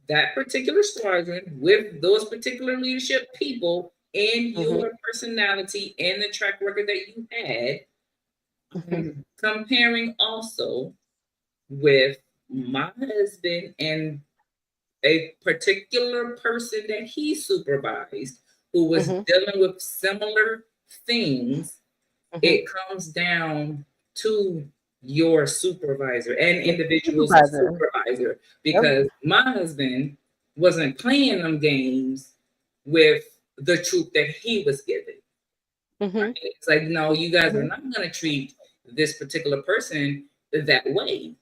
that particular squadron with those particular leadership people and Mhm. your personality and the track record that you had, Mhm. comparing also with my husband and a particular person that he supervised who was Mhm. dealing with similar things, Mhm. it comes down to your supervisor and individuals Supervisor. supervisor, Yep. because my husband wasn't playing them games with the truth that he was given. Mm-hmm. It's like, no, you guys are Mm-hmm. not going to treat this particular person that way.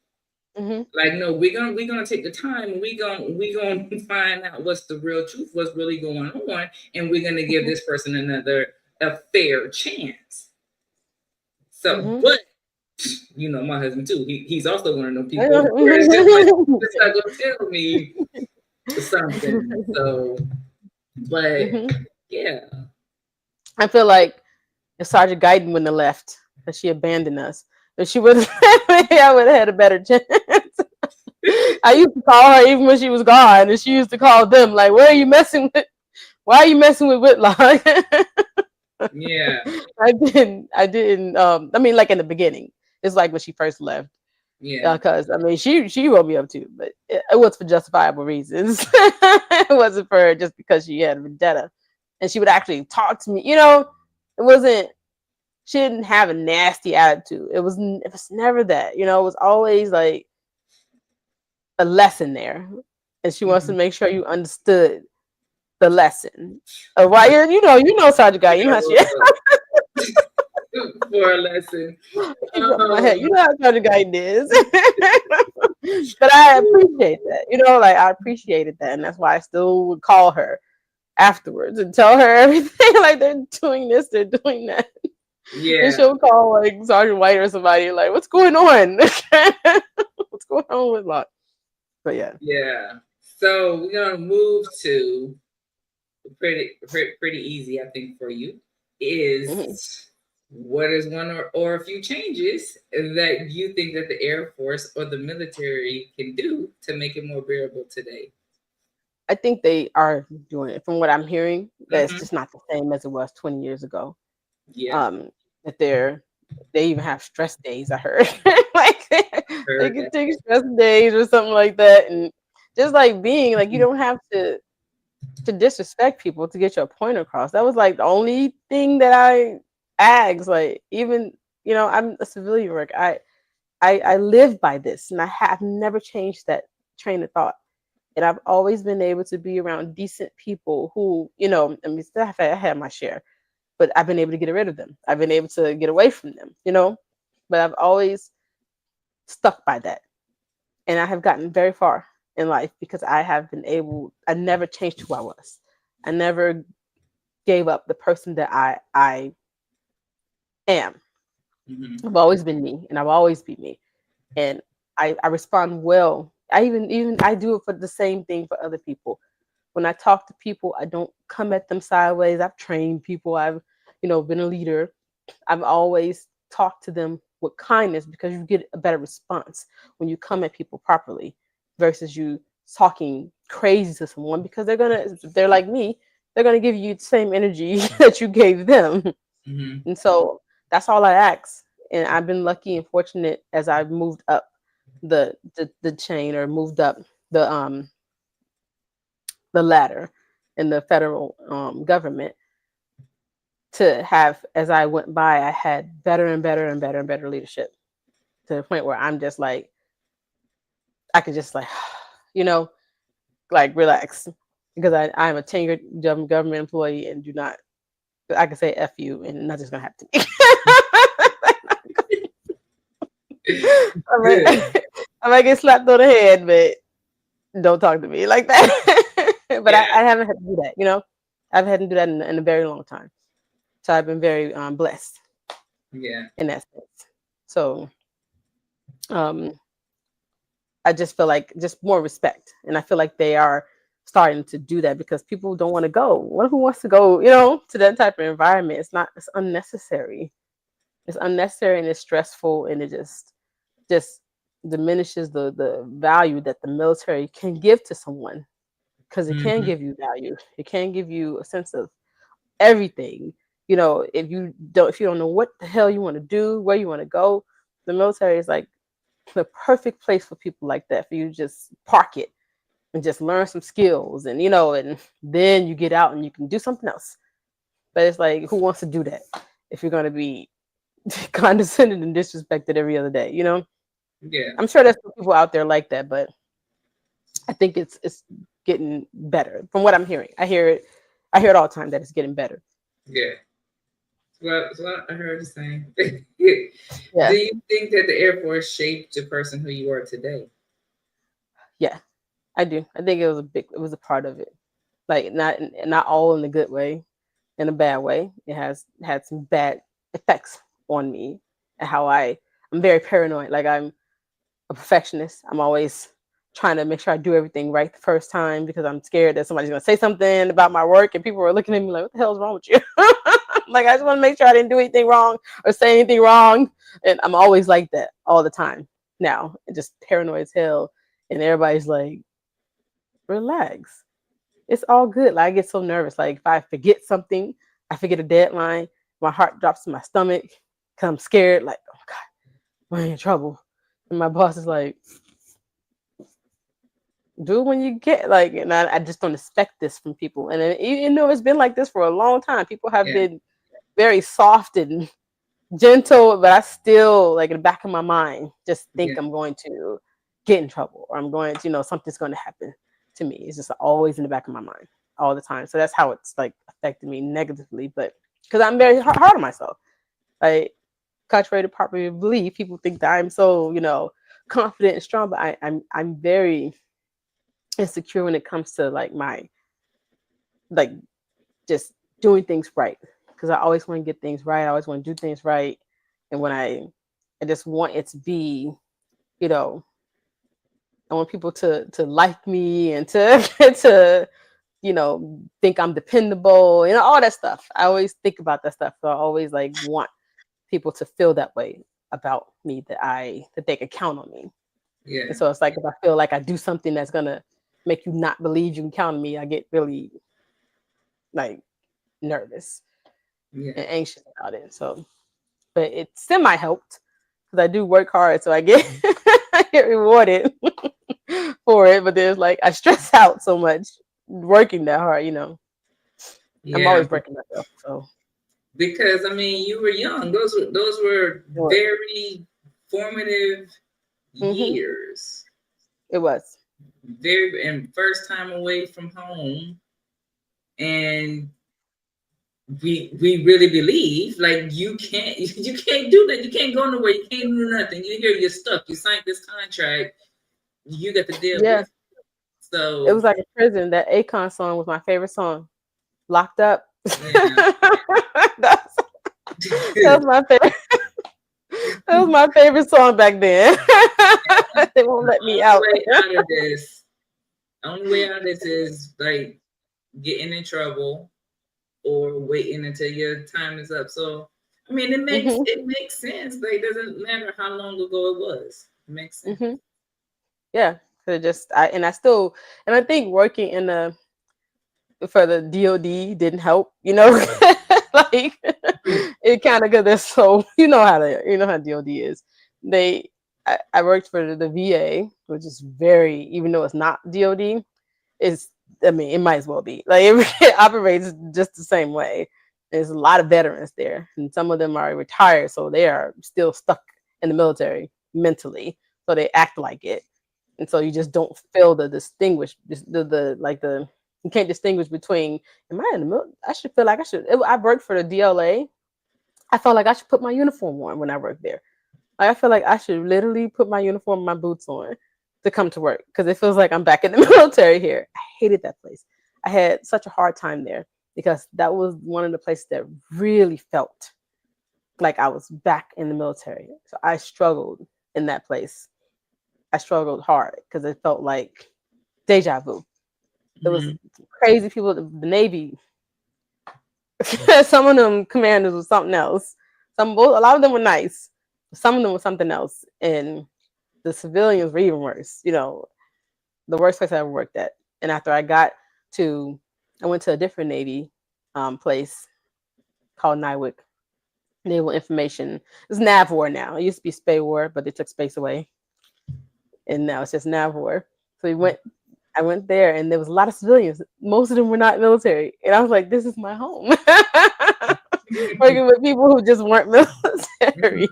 Mm-hmm. Like, no, we're gonna take the time and we gonna find out what's the real truth, what's really going on, and we're gonna give this person another a fair chance. So, Mm-hmm. but my husband too. He's also one of them people where it's just like, it's not gonna tell me something. So, but Mm-hmm. yeah, I feel like if Sergeant Guyton wouldn't have left, that she abandoned us, but she would, I would have had a better chance. I used to call her even when she was gone, and she used to call them like, "Where are you messing with? Why are you messing with Whitlock?" yeah, I didn't. I didn't. I mean, like in the beginning, it's like when she first left. yeah, Because I mean, she wrote me up too, but it was for justifiable reasons. It wasn't for just because she had a vendetta, and she would actually talk to me. It wasn't. She didn't have a nasty attitude. It was never that. It was always like a lesson there, and she wants to mhm. make sure you understood the lesson. Why you know Sergeant Guy. You know how she is. For a lesson. Keep up my head. You Um, know how Sergeant Guy is. But I appreciate that. Like I appreciated that, and that's why I still would call her afterwards and tell her everything. Like they're doing this, they're doing that, and yeah, she'll call like Sergeant White or somebody like, "What's going on? What's going on with Locke?" But yeah. yeah. So we're gonna move to pretty easy, I think, for you. Mhm. Is what is one or a few changes that you think that the Air Force or the military can do to make it more bearable today? I think they are doing it. From what I'm hearing, that it's Mm-hmm. just not the same as it was 20 years ago. Yeah, Um, that they even have stress days. I heard like they heard can that. take stress days or something like that, and just like being like you don't have to disrespect people to get your point across. That was like the only thing that I asked. Like even I'm a civilian work. I live by this, and I have never changed that train of thought. And I've always been able to be around decent people who, I mean, I had my share, but I've been able to get rid of them. I've been able to get away from them. But I've always stuck by that. And I have gotten very far in life because I never changed who I was. I never gave up the person that I am. Mm-hmm. I've always been me and I've always be me. And I respond well. I do it for the same thing for other people. When I talk to people, I don't come at them sideways. I've trained people. I've, been a leader. I've always talked to them with kindness because you get a better response when you come at people properly versus you talking crazy to someone because they're like me, they're gonna give you the same energy that you gave them. Mm-hmm. And so that's all I ask. And I've been lucky and fortunate as I've moved up the chain or moved up the the ladder in the federal government to have as I went by, I had better and better and better and better leadership to the point where I'm just like I could just like you know like relax because I'm a tenured government employee and do not I can say F you and nothing's gonna happen to me. I might, Good. I might get slapped on the head, but don't talk to me like that. But Yeah, I haven't had to do that. I've had to do that in a very long time. So I've been very blessed yeah. in that sense. So um, I just feel like just more respect, and I feel like they are starting to do that because people don't want to go. What who wants to go? To that type of environment? It's not. It's unnecessary. It's unnecessary and it's stressful, and it just diminishes the value that the military can give to someone because it can Mm-hmm. give you value. It can give you a sense of everything. If you don't know what the hell you want to do, where you want to go, the military is like the perfect place for people like that for you to just park it and just learn some skills and then you get out and you can do something else. But it's like who wants to do that if you're going to be condescended and disrespected every other day. Yeah. I'm sure there's some people out there like that, but I think it's getting better from what I'm hearing. I hear it all the time that it's getting better. Yeah. Well, I heard the same. Do Yeah, you think that the Air Force shaped the person who you are today? yeah, I do. I think it was a part of it. Like not all in a good way, in a bad way. It has had some bad effects on me and how I'm very paranoid. Like I'm a perfectionist. I'm always trying to make sure I do everything right the first time because I'm scared that somebody's gonna say something about my work and people are looking at me like, "What the hell is wrong with you?" Like I just want to make sure I didn't do anything wrong or say anything wrong, and I'm always like that all the time. Now, just paranoid as hell, and everybody's like, "Relax, it's all good." Like I get so nervous. Like if I forget something, I forget a deadline, my heart drops in my stomach because I'm scared. Like, oh my God, I'm in trouble. And my boss is like, do when you get like, and I just don't expect this from people. And then, it's been like this for a long time. People have Yeah. been very soft and gentle, but I still, like in the back of my mind, just think Yeah. I'm going to get in trouble or I'm going to, something's going to happen to me. It's just always in the back of my mind all the time. So that's how it's like affected me negatively. But because I'm very hard on myself, like contrary to popular belief, people think that I'm so, confident and strong, but I'm very insecure when it comes to like my like just doing things right because I always want to get things right. I always want to do things right, and when I just want it to be, you know, I want people to like me and to to think I'm dependable, all that stuff. I always think about that stuff. So I always like want people to feel that way about me that they can count on me. Yeah. And so it's like if I feel like I do something that's gonna make you not believe you can count on me, I get really like nervous Yeah. and anxious about it. So, but it semi helped because I do work hard, so I get I get rewarded for it. But there's like I stress out so much working that hard. I'm Yeah. always working myself. So Because I mean, you were young. Those were very formative mm-hmm. years. It was. Very and first time away from home, and we really believe like you can't do that. You can't go nowhere. You can't do nothing. You're stuck. You signed this contract. You got to deal Yeah. with. So It was like a prison. That Akon song was my favorite song. Locked Up. yeah. that was my favorite. That was my favorite song back then. They won't let me out. Only way out of this is like getting in trouble or waiting until your time is up. So I mean, it makes sense. Like it doesn't matter how long ago it was. It makes sense. Mm-hmm. Yeah, I think working for the DOD didn't help. Like it kind of because they're so how DOD is. I worked for the VA, which is very, even though it's not DOD, it might as well be. Like it operates just the same way. There's a lot of veterans there, and some of them are retired, so they are still stuck in the military mentally. So they act like it, and so you just don't feel you can't distinguish between. Am I in the military? I should feel like I should. I worked for the DLA. I felt like I should put my uniform on when I worked there. Like, I feel like I should literally put my uniform, my boots on to come to work because it feels like I'm back in the military here. I hated that place. I had such a hard time there because that was one of the places that really felt like I was back in the military. So I struggled in that place. I struggled hard because it felt like deja vu. There was crazy people. The Navy, some of them commanders was something else. A lot of them were nice. Some of them were something else, and the civilians were even worse. The worst place I ever worked at. And after I went to a different Navy place called NIWIC, Naval Information. It's NAVWAR now. It used to be Space War, but they took space away, and now it's just NAVWAR. So I went there, and there was a lot of civilians. Most of them were not military, and I was like, "This is my home." Working with people who just weren't military. military.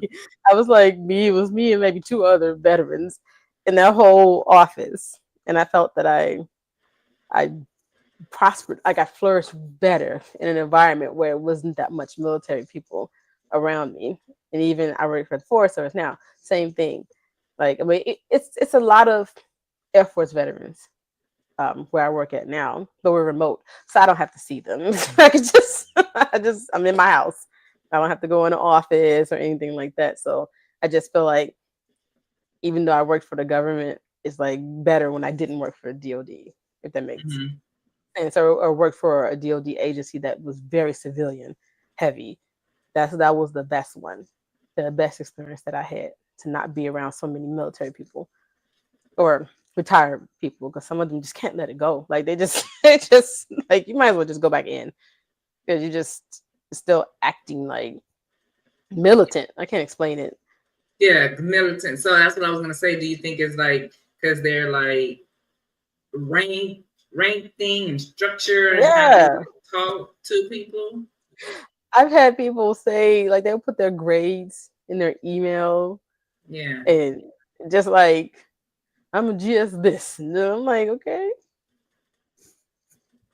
I was like me. It was me and maybe two other veterans in that whole office, and I felt that I prospered, like I flourished better in an environment where it wasn't that much military people around me. And even I work for the Forest Service now, same thing. Like I mean, it's a lot of Air Force veterans where I work at now, but we're remote, so I don't have to see them. I could just, I'm in my house. I don't have to go in the office or anything like that. So I just feel like even though I worked for the government, it's like better when I didn't work for DoD, if that makes Mhm. and so or worked for a DoD agency that was very civilian heavy. That was the best one, the best experience that I had to not be around so many military people or retired people because some of them just can't let it go. Like they just they just like you might as well just go back in because you just still acting like militant. I can't explain it. Yeah, militant. So that's what I was gonna say. Do you think it's like because they're like rank thing and structure and how they Yeah. talk to people? I've had people say like they'll put their grades in their email Yeah. and just like I'm a GS this. And then I'm like, okay.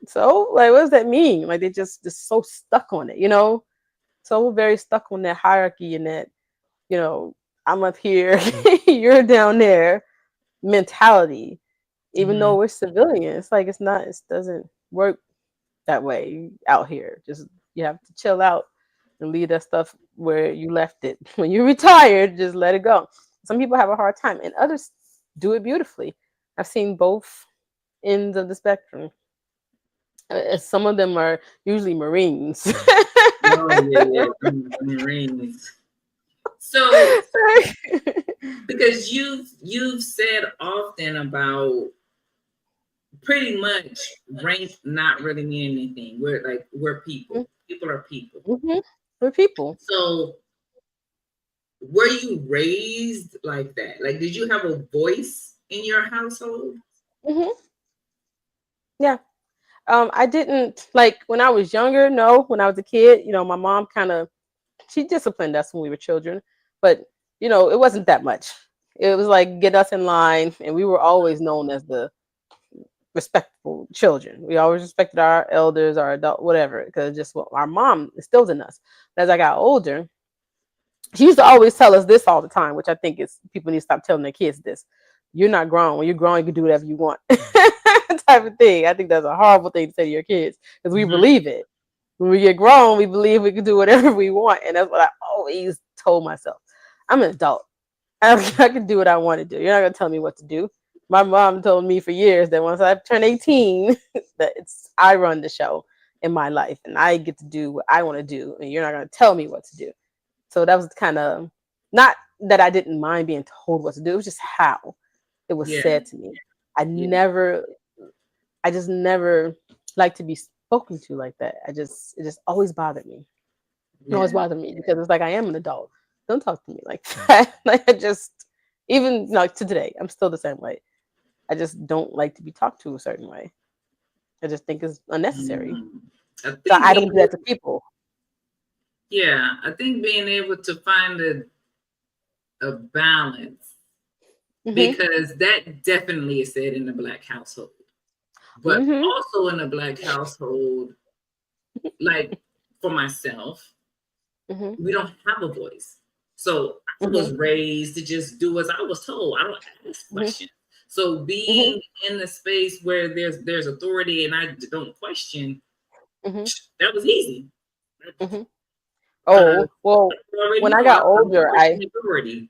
So like what does that mean? Like they just so stuck on it, So very stuck on that hierarchy and that, I'm up here, you're down there mentality. Even Mm-hmm. though we're civilians, like it's not, it doesn't work that way out here. Just you have to chill out and leave that stuff where you left it. When you're retired, just let it go. Some people have a hard time and others do it beautifully. I've seen both ends of the spectrum. Some of them are usually Marines. Oh yeah, the Marines. So because you've said often about pretty much rank not really mean anything. We're people. People are people. Mm-hmm. We're people. So were you raised like that? Like, did you have a voice in your household? Hmm. Yeah. I didn't like when I was younger. No, when I was a kid, my mom kind of she disciplined us when we were children, but it wasn't that much. It was like get us in line, and we were always known as the respectful children. We always respected our elders, our adult, whatever, because just what our mom instilled in us. But as I got older, she used to always tell us this all the time, which I think is people need to stop telling their kids this. You're not grown. When you're grown, you can do whatever you want. Type of thing. I think that's a horrible thing to say to your kids because we Mm-hmm. believe it. When we get grown, we believe we can do whatever we want. And that's what I always told myself. I'm an adult. I can do what I want to do. You're not going to tell me what to do. My mom told me for years that once I turn 18, that I run the show in my life and I get to do what I want to do. And you're not going to tell me what to do. So that was kind of not that I didn't mind being told what to do. It was just how it was Yeah. said to me. I Yeah. never, I just never like to be spoken to like that. It just always bothered me. It always Yeah. bothered me because it's like I am an adult. Don't talk to me like that. Like I just, even like to today, I'm still the same way. I just don't like to be talked to a certain way. I just think it's unnecessary. I So think I don't do that to people. I think being able to find a balance Hmm. because that definitely is said in the black household, but Hmm. also in the black household, like for myself, Hmm. we don't have a voice. So I was Hmm. raised to just do as I was told. I don't ask Hmm. questions. So Hmm. being in the space where there's authority and I don't question, Hmm. that was easy. Hmm. Because Oh, well, I already when I know I got don't older, question authority.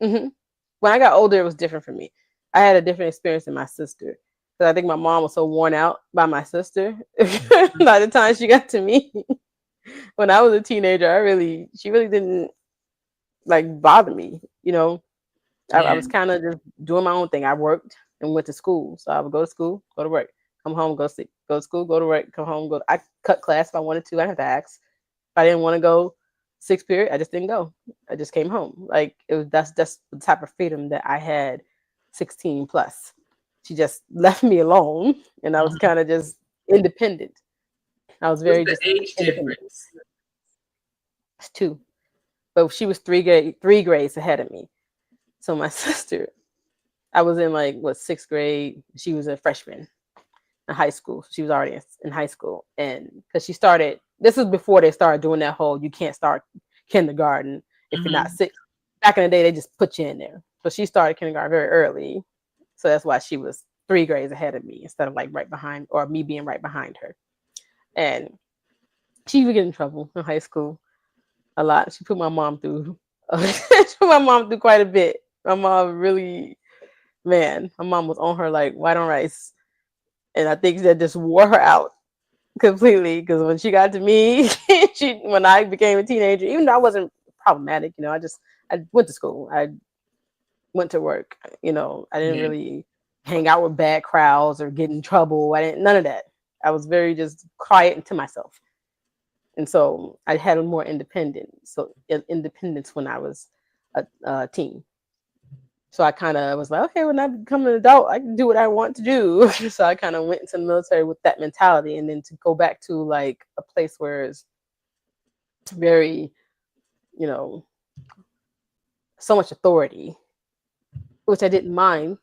mhm. When I got older, it was different for me. I had a different experience than my sister because I think my mom was so worn out by my sister. By the time she got to me, when I was a teenager, she really didn't like bother me. I Yeah. was kind of just doing my own thing. I worked and went to school, so I would go to school, go to work, come home, go sleep, go to school, go to work, come home, go. I cut class if I wanted to. I didn't have to ask. If I didn't want to go sixth period, I just didn't go. I just came home. Like it was that's the type of freedom that I had 16 plus. She just left me alone and I was Mhm. kind of just independent. I was What's very the just age independent. difference? Two. but she was three grades ahead of me. So my sister, I was in like what, sixth grade. She was a freshman in high school. She was already in high school, and because she started, this is before they started doing that whole you can't start kindergarten if you're not six. Back in the day, they just put you in there. So she started kindergarten very early, so that's why she was 3 grades ahead of me instead of like right behind, or me being right behind her. And she would get in trouble in high school a lot. She put my mom through. She put my mom through quite a bit. My mom really, man, my mom was on her like white on rice. And I think that just wore her out completely, because when she got to me, when I became a teenager, even though I wasn't problematic, I went to school. I went to work. I didn't really hang out with bad crowds or get in trouble. I didn't, none of that. I was very just quiet and to myself. And so I had more independence when I was a teen. So I kind of was like, okay, when I become an adult, I can do what I want to do. So I kind of went into the military with that mentality, and then to go back to like a place where it's very, so much authority, which I didn't mind,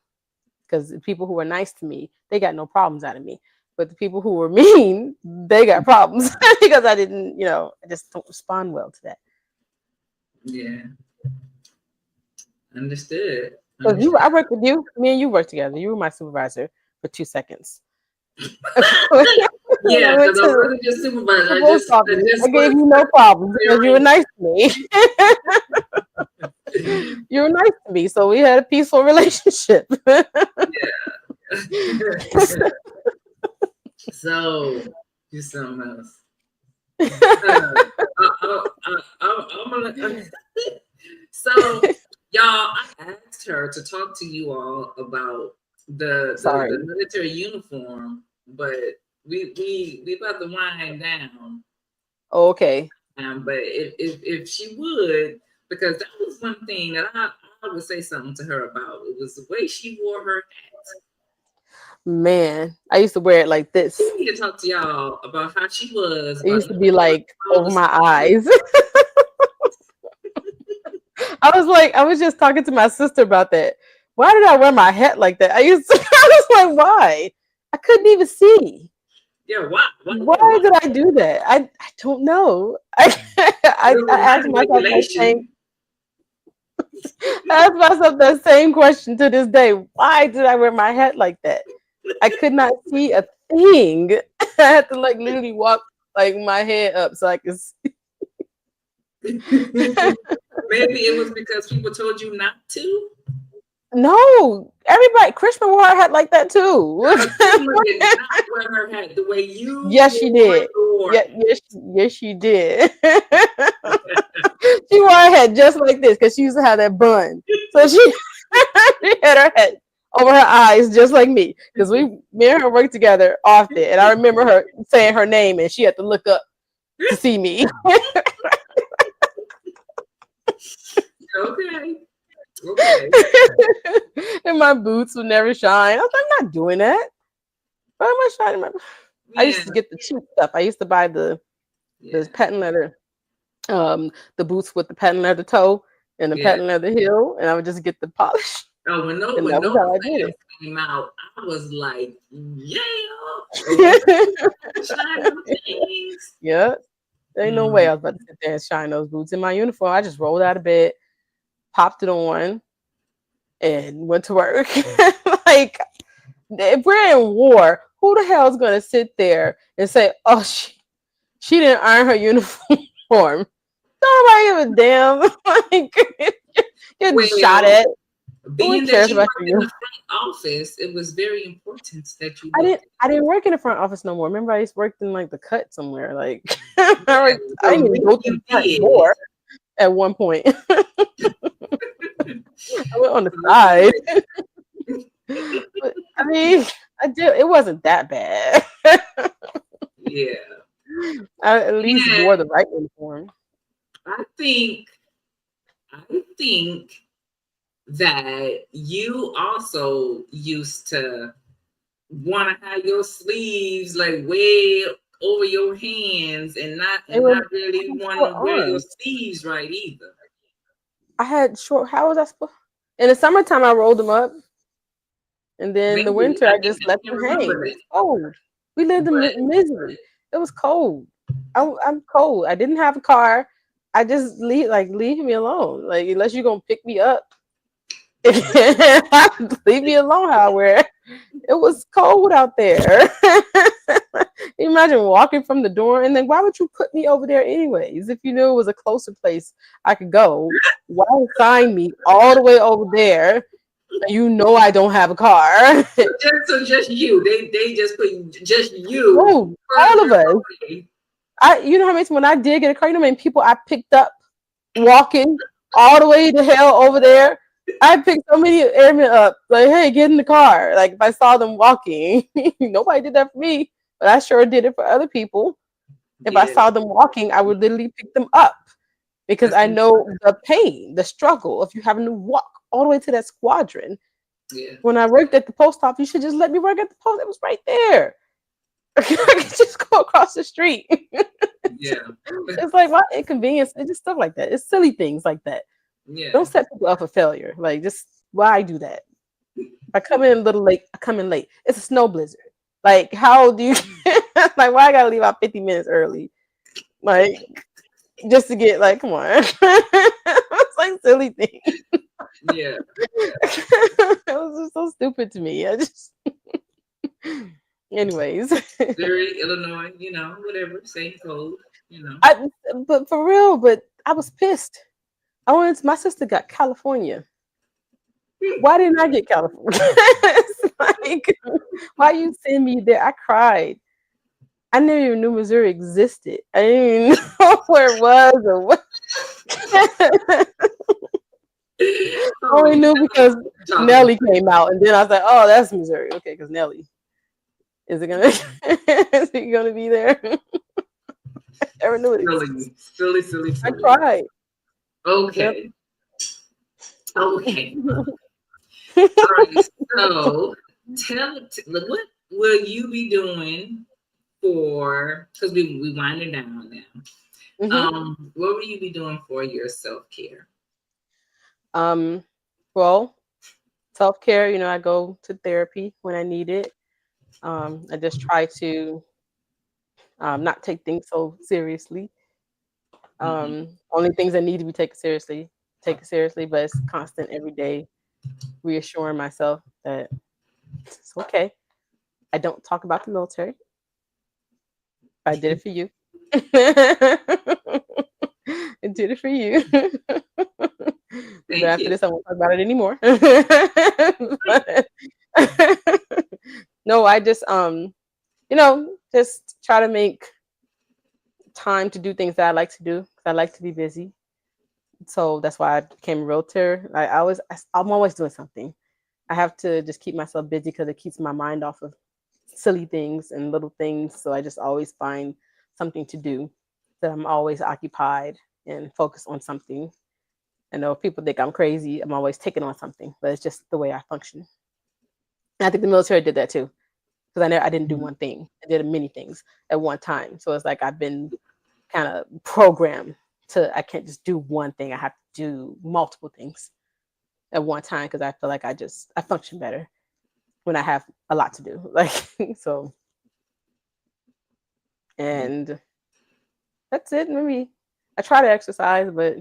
because the people who were nice to me, they got no problems out of me. But the people who were mean, they got problems because I didn't, I just don't respond well to that. Yeah. Understood. So I worked with you. Me and you worked together. You were my supervisor for 2 seconds. Yeah, because I wasn't your supervisor. I gave you no problems because you were nice to me. You were nice to me, so we had a peaceful relationship. So, do something else. So, y'all, I asked her to talk to you all about the military uniform, but we about to wind down. Okay. But if she would, because that was one thing that I would say something to her about. It was the way she wore her hat. Man, I used to wear it like this. I need to talk to y'all about how she was. It used to be like over my eyes. I was just talking to my sister about that. Why did I wear my hat like that? I was like, why? I couldn't even see. Yeah, why? Why did I do that? I don't know. I asked myself that same question to this day. Why did I wear my hat like that? I could not see a thing. I had to like literally walk like my head up so I could see. Maybe it was because people told you not to. No, everybody. Krishna wore her hat like that too. Did not wear her hat the way you. Yes, she did. Yes, she did. She wore her hat just like this because she used to have that bun. So she had her hat over her eyes just like me, because me and her worked together often, and I remember her saying her name and she had to look up to see me. Okay. And my boots would never shine. I was like, I'm not doing that. Why am I shining my boots? I used to get the cheap stuff. I used to buy the patent leather, the boots with the patent leather toe and the patent leather heel, and I would just get the polish. Oh, when those came out, I was like, yeah. There ain't no way I was about to sit there and shine those boots in my uniform. I just rolled out of bed, popped it on, and went to work. Like, if we're in war, who the hell is going to sit there and say, oh, she didn't iron her uniform? Nobody give a damn. Like, getting shot at. Being that you worked in the front office, it was very important that you. I didn't work in the front office no more. Remember, I worked in like the cut somewhere. Like, I didn't even go to the front door at one point. I went on the side. But, I mean, I did. It wasn't that bad. Yeah, I at least wore the right uniform. I think that you also used to want to have your sleeves like way over your hands and not really want to wear your sleeves right either. I had short. How was I supposed? In the summertime, I rolled them up, and then the Maybe winter, I I think just I let can them hang. remember It that. was cold. We lived in But misery. It was cold. I'm cold. I didn't have a car. I just leave me alone. Like unless you're gonna pick me up, leave me alone. However, it was cold out there. Imagine walking from the door, and then why would you put me over there anyways? If you knew it was a closer place I could go, why assign me all the way over there? You know I don't have a car. just you. They just put just you No, all of further us. away. You know how many when I did get a car, you know how many people I picked up walking all the way to hell over there. I picked so many airmen up, like, hey, get in the car. Like if I saw them walking, nobody did that for me, but I sure did it for other people. If I Yeah, saw them walking, I would literally pick them up because that's I know the pain, the struggle of you having to walk all the way to that squadron. yeah, When I worked at the post office, you should just let me work at the post. It was right there. I could just go across the street. yeah, It's like why inconvenience? It's just stuff like that. It's silly things like that. yeah. Don't set people up for failure. Like just why do that? If I come in a little late, I come in late. It's a snow blizzard. Like how do you like why I gotta leave out 50 minutes early? Like just to get like come on. It's like silly thing. Yeah, yeah. It was just so stupid to me. I just anyways. Very Illinois, whatever, same code. I but for real, but I was pissed. My sister got California. Why didn't I get California? It's like, why you send me there? I cried. I never even knew Missouri existed. I didn't even know where it was or what. I Oh, only knew because talking. Nelly came out, and then I was like, "Oh, that's Missouri." Okay, because Nelly is it gonna is it gonna be there? I never knew it existed. Silly, silly, silly, I silly. cried. Yep. Okay. Okay. All right. So what will you be doing for, because we winding down now. hmm What will you be doing for your self-care? Um. Well, self care. I go to therapy when I need it. I just try to not take things so seriously. Mhm. Only things that need to be taken seriously, take it seriously, but it's constant every day reassuring myself that it's okay. I don't talk about the military. I did it for you. I did it for you. But Thank after you. this, I won't talk about it anymore. But no, I just just try to make time to do things that I like to do. 'Cause I like to be busy. So that's why I became a realtor. I'm always doing something. I have to just keep myself busy because it keeps my mind off of silly things and little things. So I just always find something to do. That I'm always occupied and focused on something. I know people think I'm crazy. I'm always taking on something, but it's just the way I function. And I think the military did that too, because I didn't do Mhm. one thing. I did many things at one time. So it's like I've been kind of programmed to I can't just do one thing. I have to do multiple things at one time because I feel like I function better when I have a lot to do. Like so, and that's it. Maybe I try to exercise, but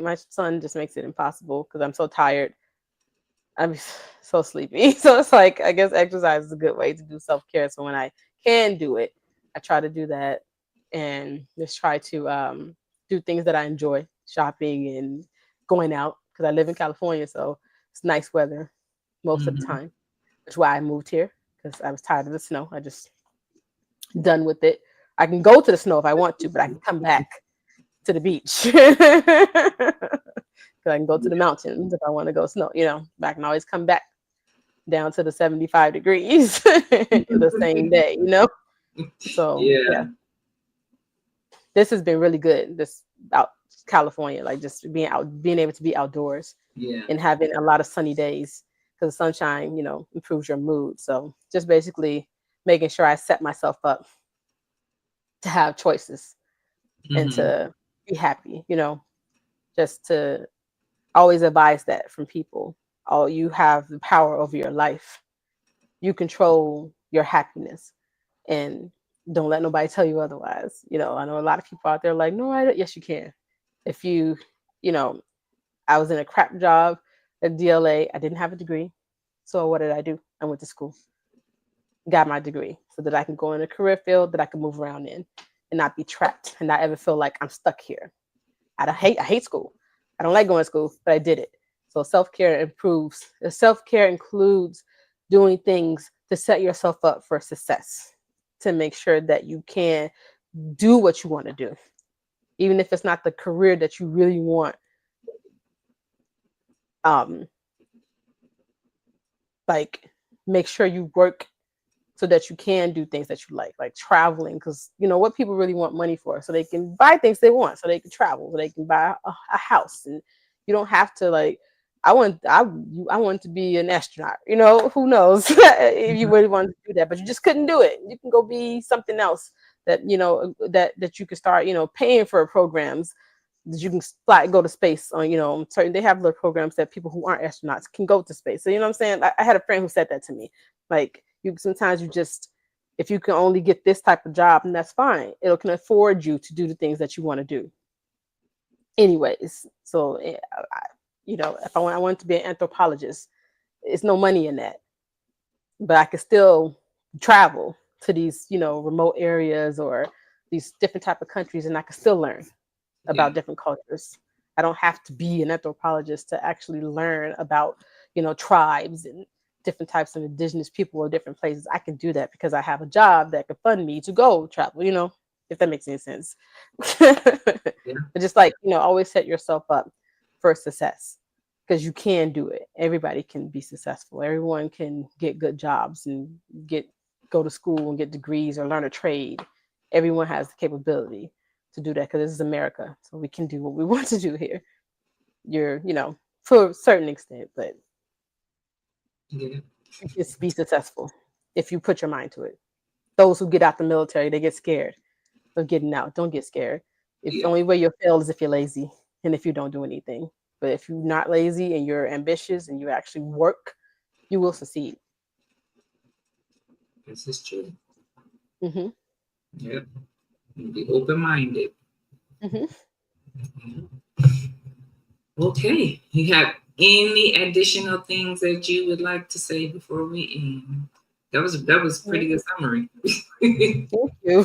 my son just makes it impossible because I'm so tired. I'm so sleepy. So it's like I guess exercise is a good way to do self care. So when I can do it, I try to do that and just try to do things that I enjoy, shopping and going out because I live in California, so it's nice weather most of the Mhm. time. Which is why I moved here because I was tired of the snow. I just done with it. I can go to the snow if I want to, but I can come back to the beach. I can go to the mountains if I want to go snow. I can always come back down to the 75 degrees the same day. So yeah, Yeah, this has been really good. This out California, like just being able to be outdoors yeah. and having a lot of sunny days because the sunshine, improves your mood. So just basically making sure I set myself up to have choices and Hmm. to be happy, just to always advise that from people. Oh, you have the power over your life. You control your happiness, and don't let nobody tell you otherwise. I know a lot of people out there like, no, yes, you can. If you know, I was in a crap job at DLA. I didn't have a degree. So what did I do? I went to school, got my degree so that I can go in a career field that I can move around in and not be trapped and not ever feel like I'm stuck here. I hate school. I don't like going to school, but I did it. So self-care includes doing things to set yourself up for success, to make sure that you can do what you want to do, even if it's not the career that you really want. Like, make sure you work so that you can do things that you like traveling, because what people really want money for, so they can buy things they want, so they can travel, so they can buy a house. And you don't have to, like, I want to be an astronaut, who knows if you really wanted to do that, but you just couldn't do it. You can go be something else that that you can start paying for programs that you can go to space on. Certain, they have little programs that people who aren't astronauts can go to space. So what I'm saying, I had a friend who said that to me, like, sometimes if you can only get this type of job, and that's fine, it can afford you to do the things that you want to do anyways. So if I want to be an anthropologist, it's no money in that, but I could still travel to these remote areas or these different type of countries, and I could still learn about different cultures. I don't have to be an anthropologist to actually learn about tribes and different types of indigenous people or different places. I can do that because I have a job that could fund me to go travel, if that makes any sense. But just like, always set yourself up for success, because you can do it. Everybody can be successful. Everyone can get good jobs and go to school and get degrees or learn a trade. Everyone has the capability to do that, because this is America. So we can do what we want to do here. You're, for a certain extent, but you just be successful if you put your mind to it. Those who get out the military, they get scared of getting out. Don't get scared. The only way you'll fail is if you're lazy and if you don't do anything. But if you're not lazy and you're ambitious and you actually work, you will succeed. This is true. Mm-hmm. Yep. Be open-minded. Mm-hmm. Okay. You have any additional things that you would like to say before we end? That was pretty good summary. Thank you.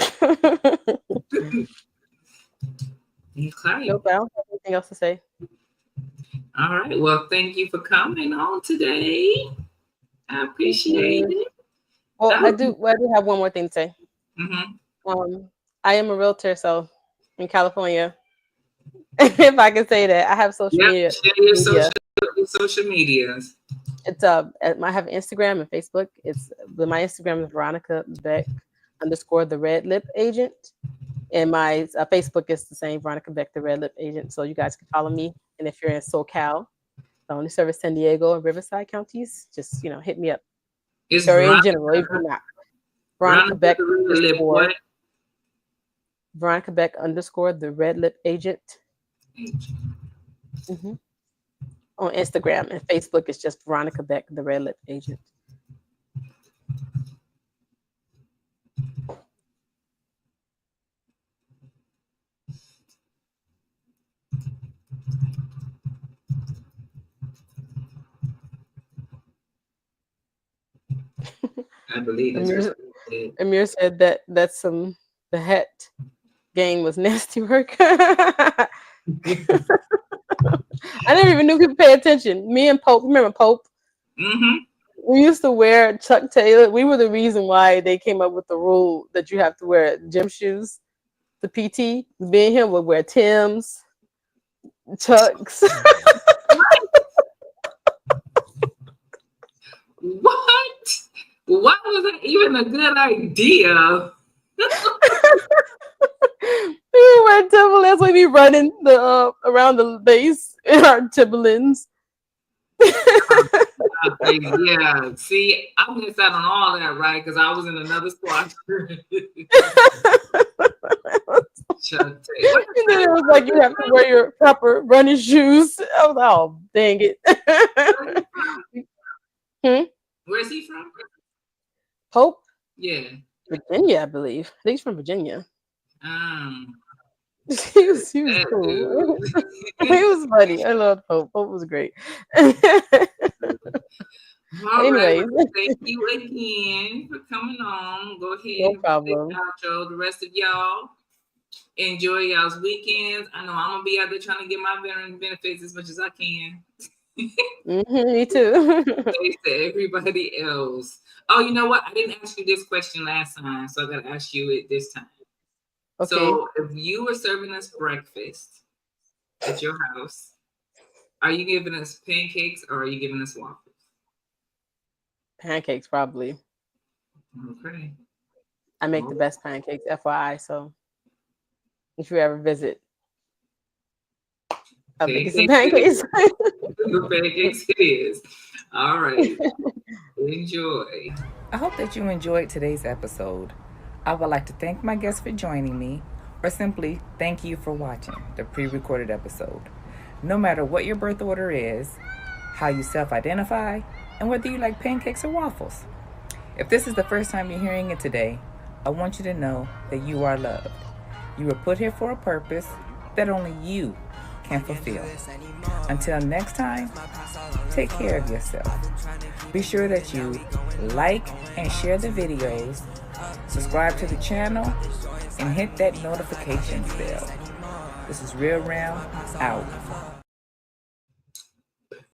Okay. Nope, I don't have anything else to say. All right. Well, thank you for coming on today. I appreciate it. Well, I do have one more thing to say. Mm-hmm. I am a realtor, so in California, if I can say that, I have social media. Share your social medias. It's I have Instagram and Facebook. My Instagram is Veronica Beck _ the Red Lip Agent, and my Facebook is the same, Veronica Beck the Red Lip Agent. So you guys can follow me. And if you're in SoCal, I only service San Diego and Riverside counties, just hit me up. It's or in general, if you're not. Veronica Beck _ Veronica Beck _ the Red Lip Agent. Mm-hmm. On Instagram, and Facebook is just Veronica Beck the Red Lip Agent. I believe Amir said that's the hat gang was nasty work. I never even knew people pay attention. Me and Pope, remember Pope? Mm-hmm. We used to wear Chuck Taylor. We were the reason why they came up with the rule that you have to wear gym shoes. The PT, me and him would wear Timbs, Chucks. What? Why was that even a good idea? We wear Timberlands. We be running around the base in our Timberlands. Yeah. See, I missed out on all that, right? Because I was in another squad. Chuck Taylor. What And then it was like you have to wear your proper running shoes. I was like, oh, dang it. Where's he from? Pope, Yeah. Virginia, I believe. I think he's from Virginia. Um, he was cool. dude. He was funny. I loved Pope. Pope was great. All right. Anyways, Thank you again for coming on. Go ahead no and problem. outro. The rest of y'all enjoy y'all's weekends. I know I'm gonna be out there trying to get my veteran benefits as much as I can. Me too. Thanks to everybody else. Oh, you know what? I didn't ask you this question last time, so I gotta ask you it this time. Okay. So if you were serving us breakfast at your house, are you giving us pancakes or are you giving us waffles? Pancakes, probably. Okay. I make the best pancakes, FYI. So if you ever visit, I'll make you some pancakes. The pancakes it is. All right. Enjoy. I hope that you enjoyed today's episode. I would like to thank my guests for joining me, or simply thank you for watching the pre-recorded episode. No matter what your birth order is, how you self-identify, and whether you like pancakes or waffles. If this is the first time you're hearing it today, I want you to know that you are loved. You were put here for a purpose that only you can fulfill. Until next time, take care of yourself. Be sure that you like and share the videos, subscribe to the channel, and hit that notifications bell. This is RealRam out.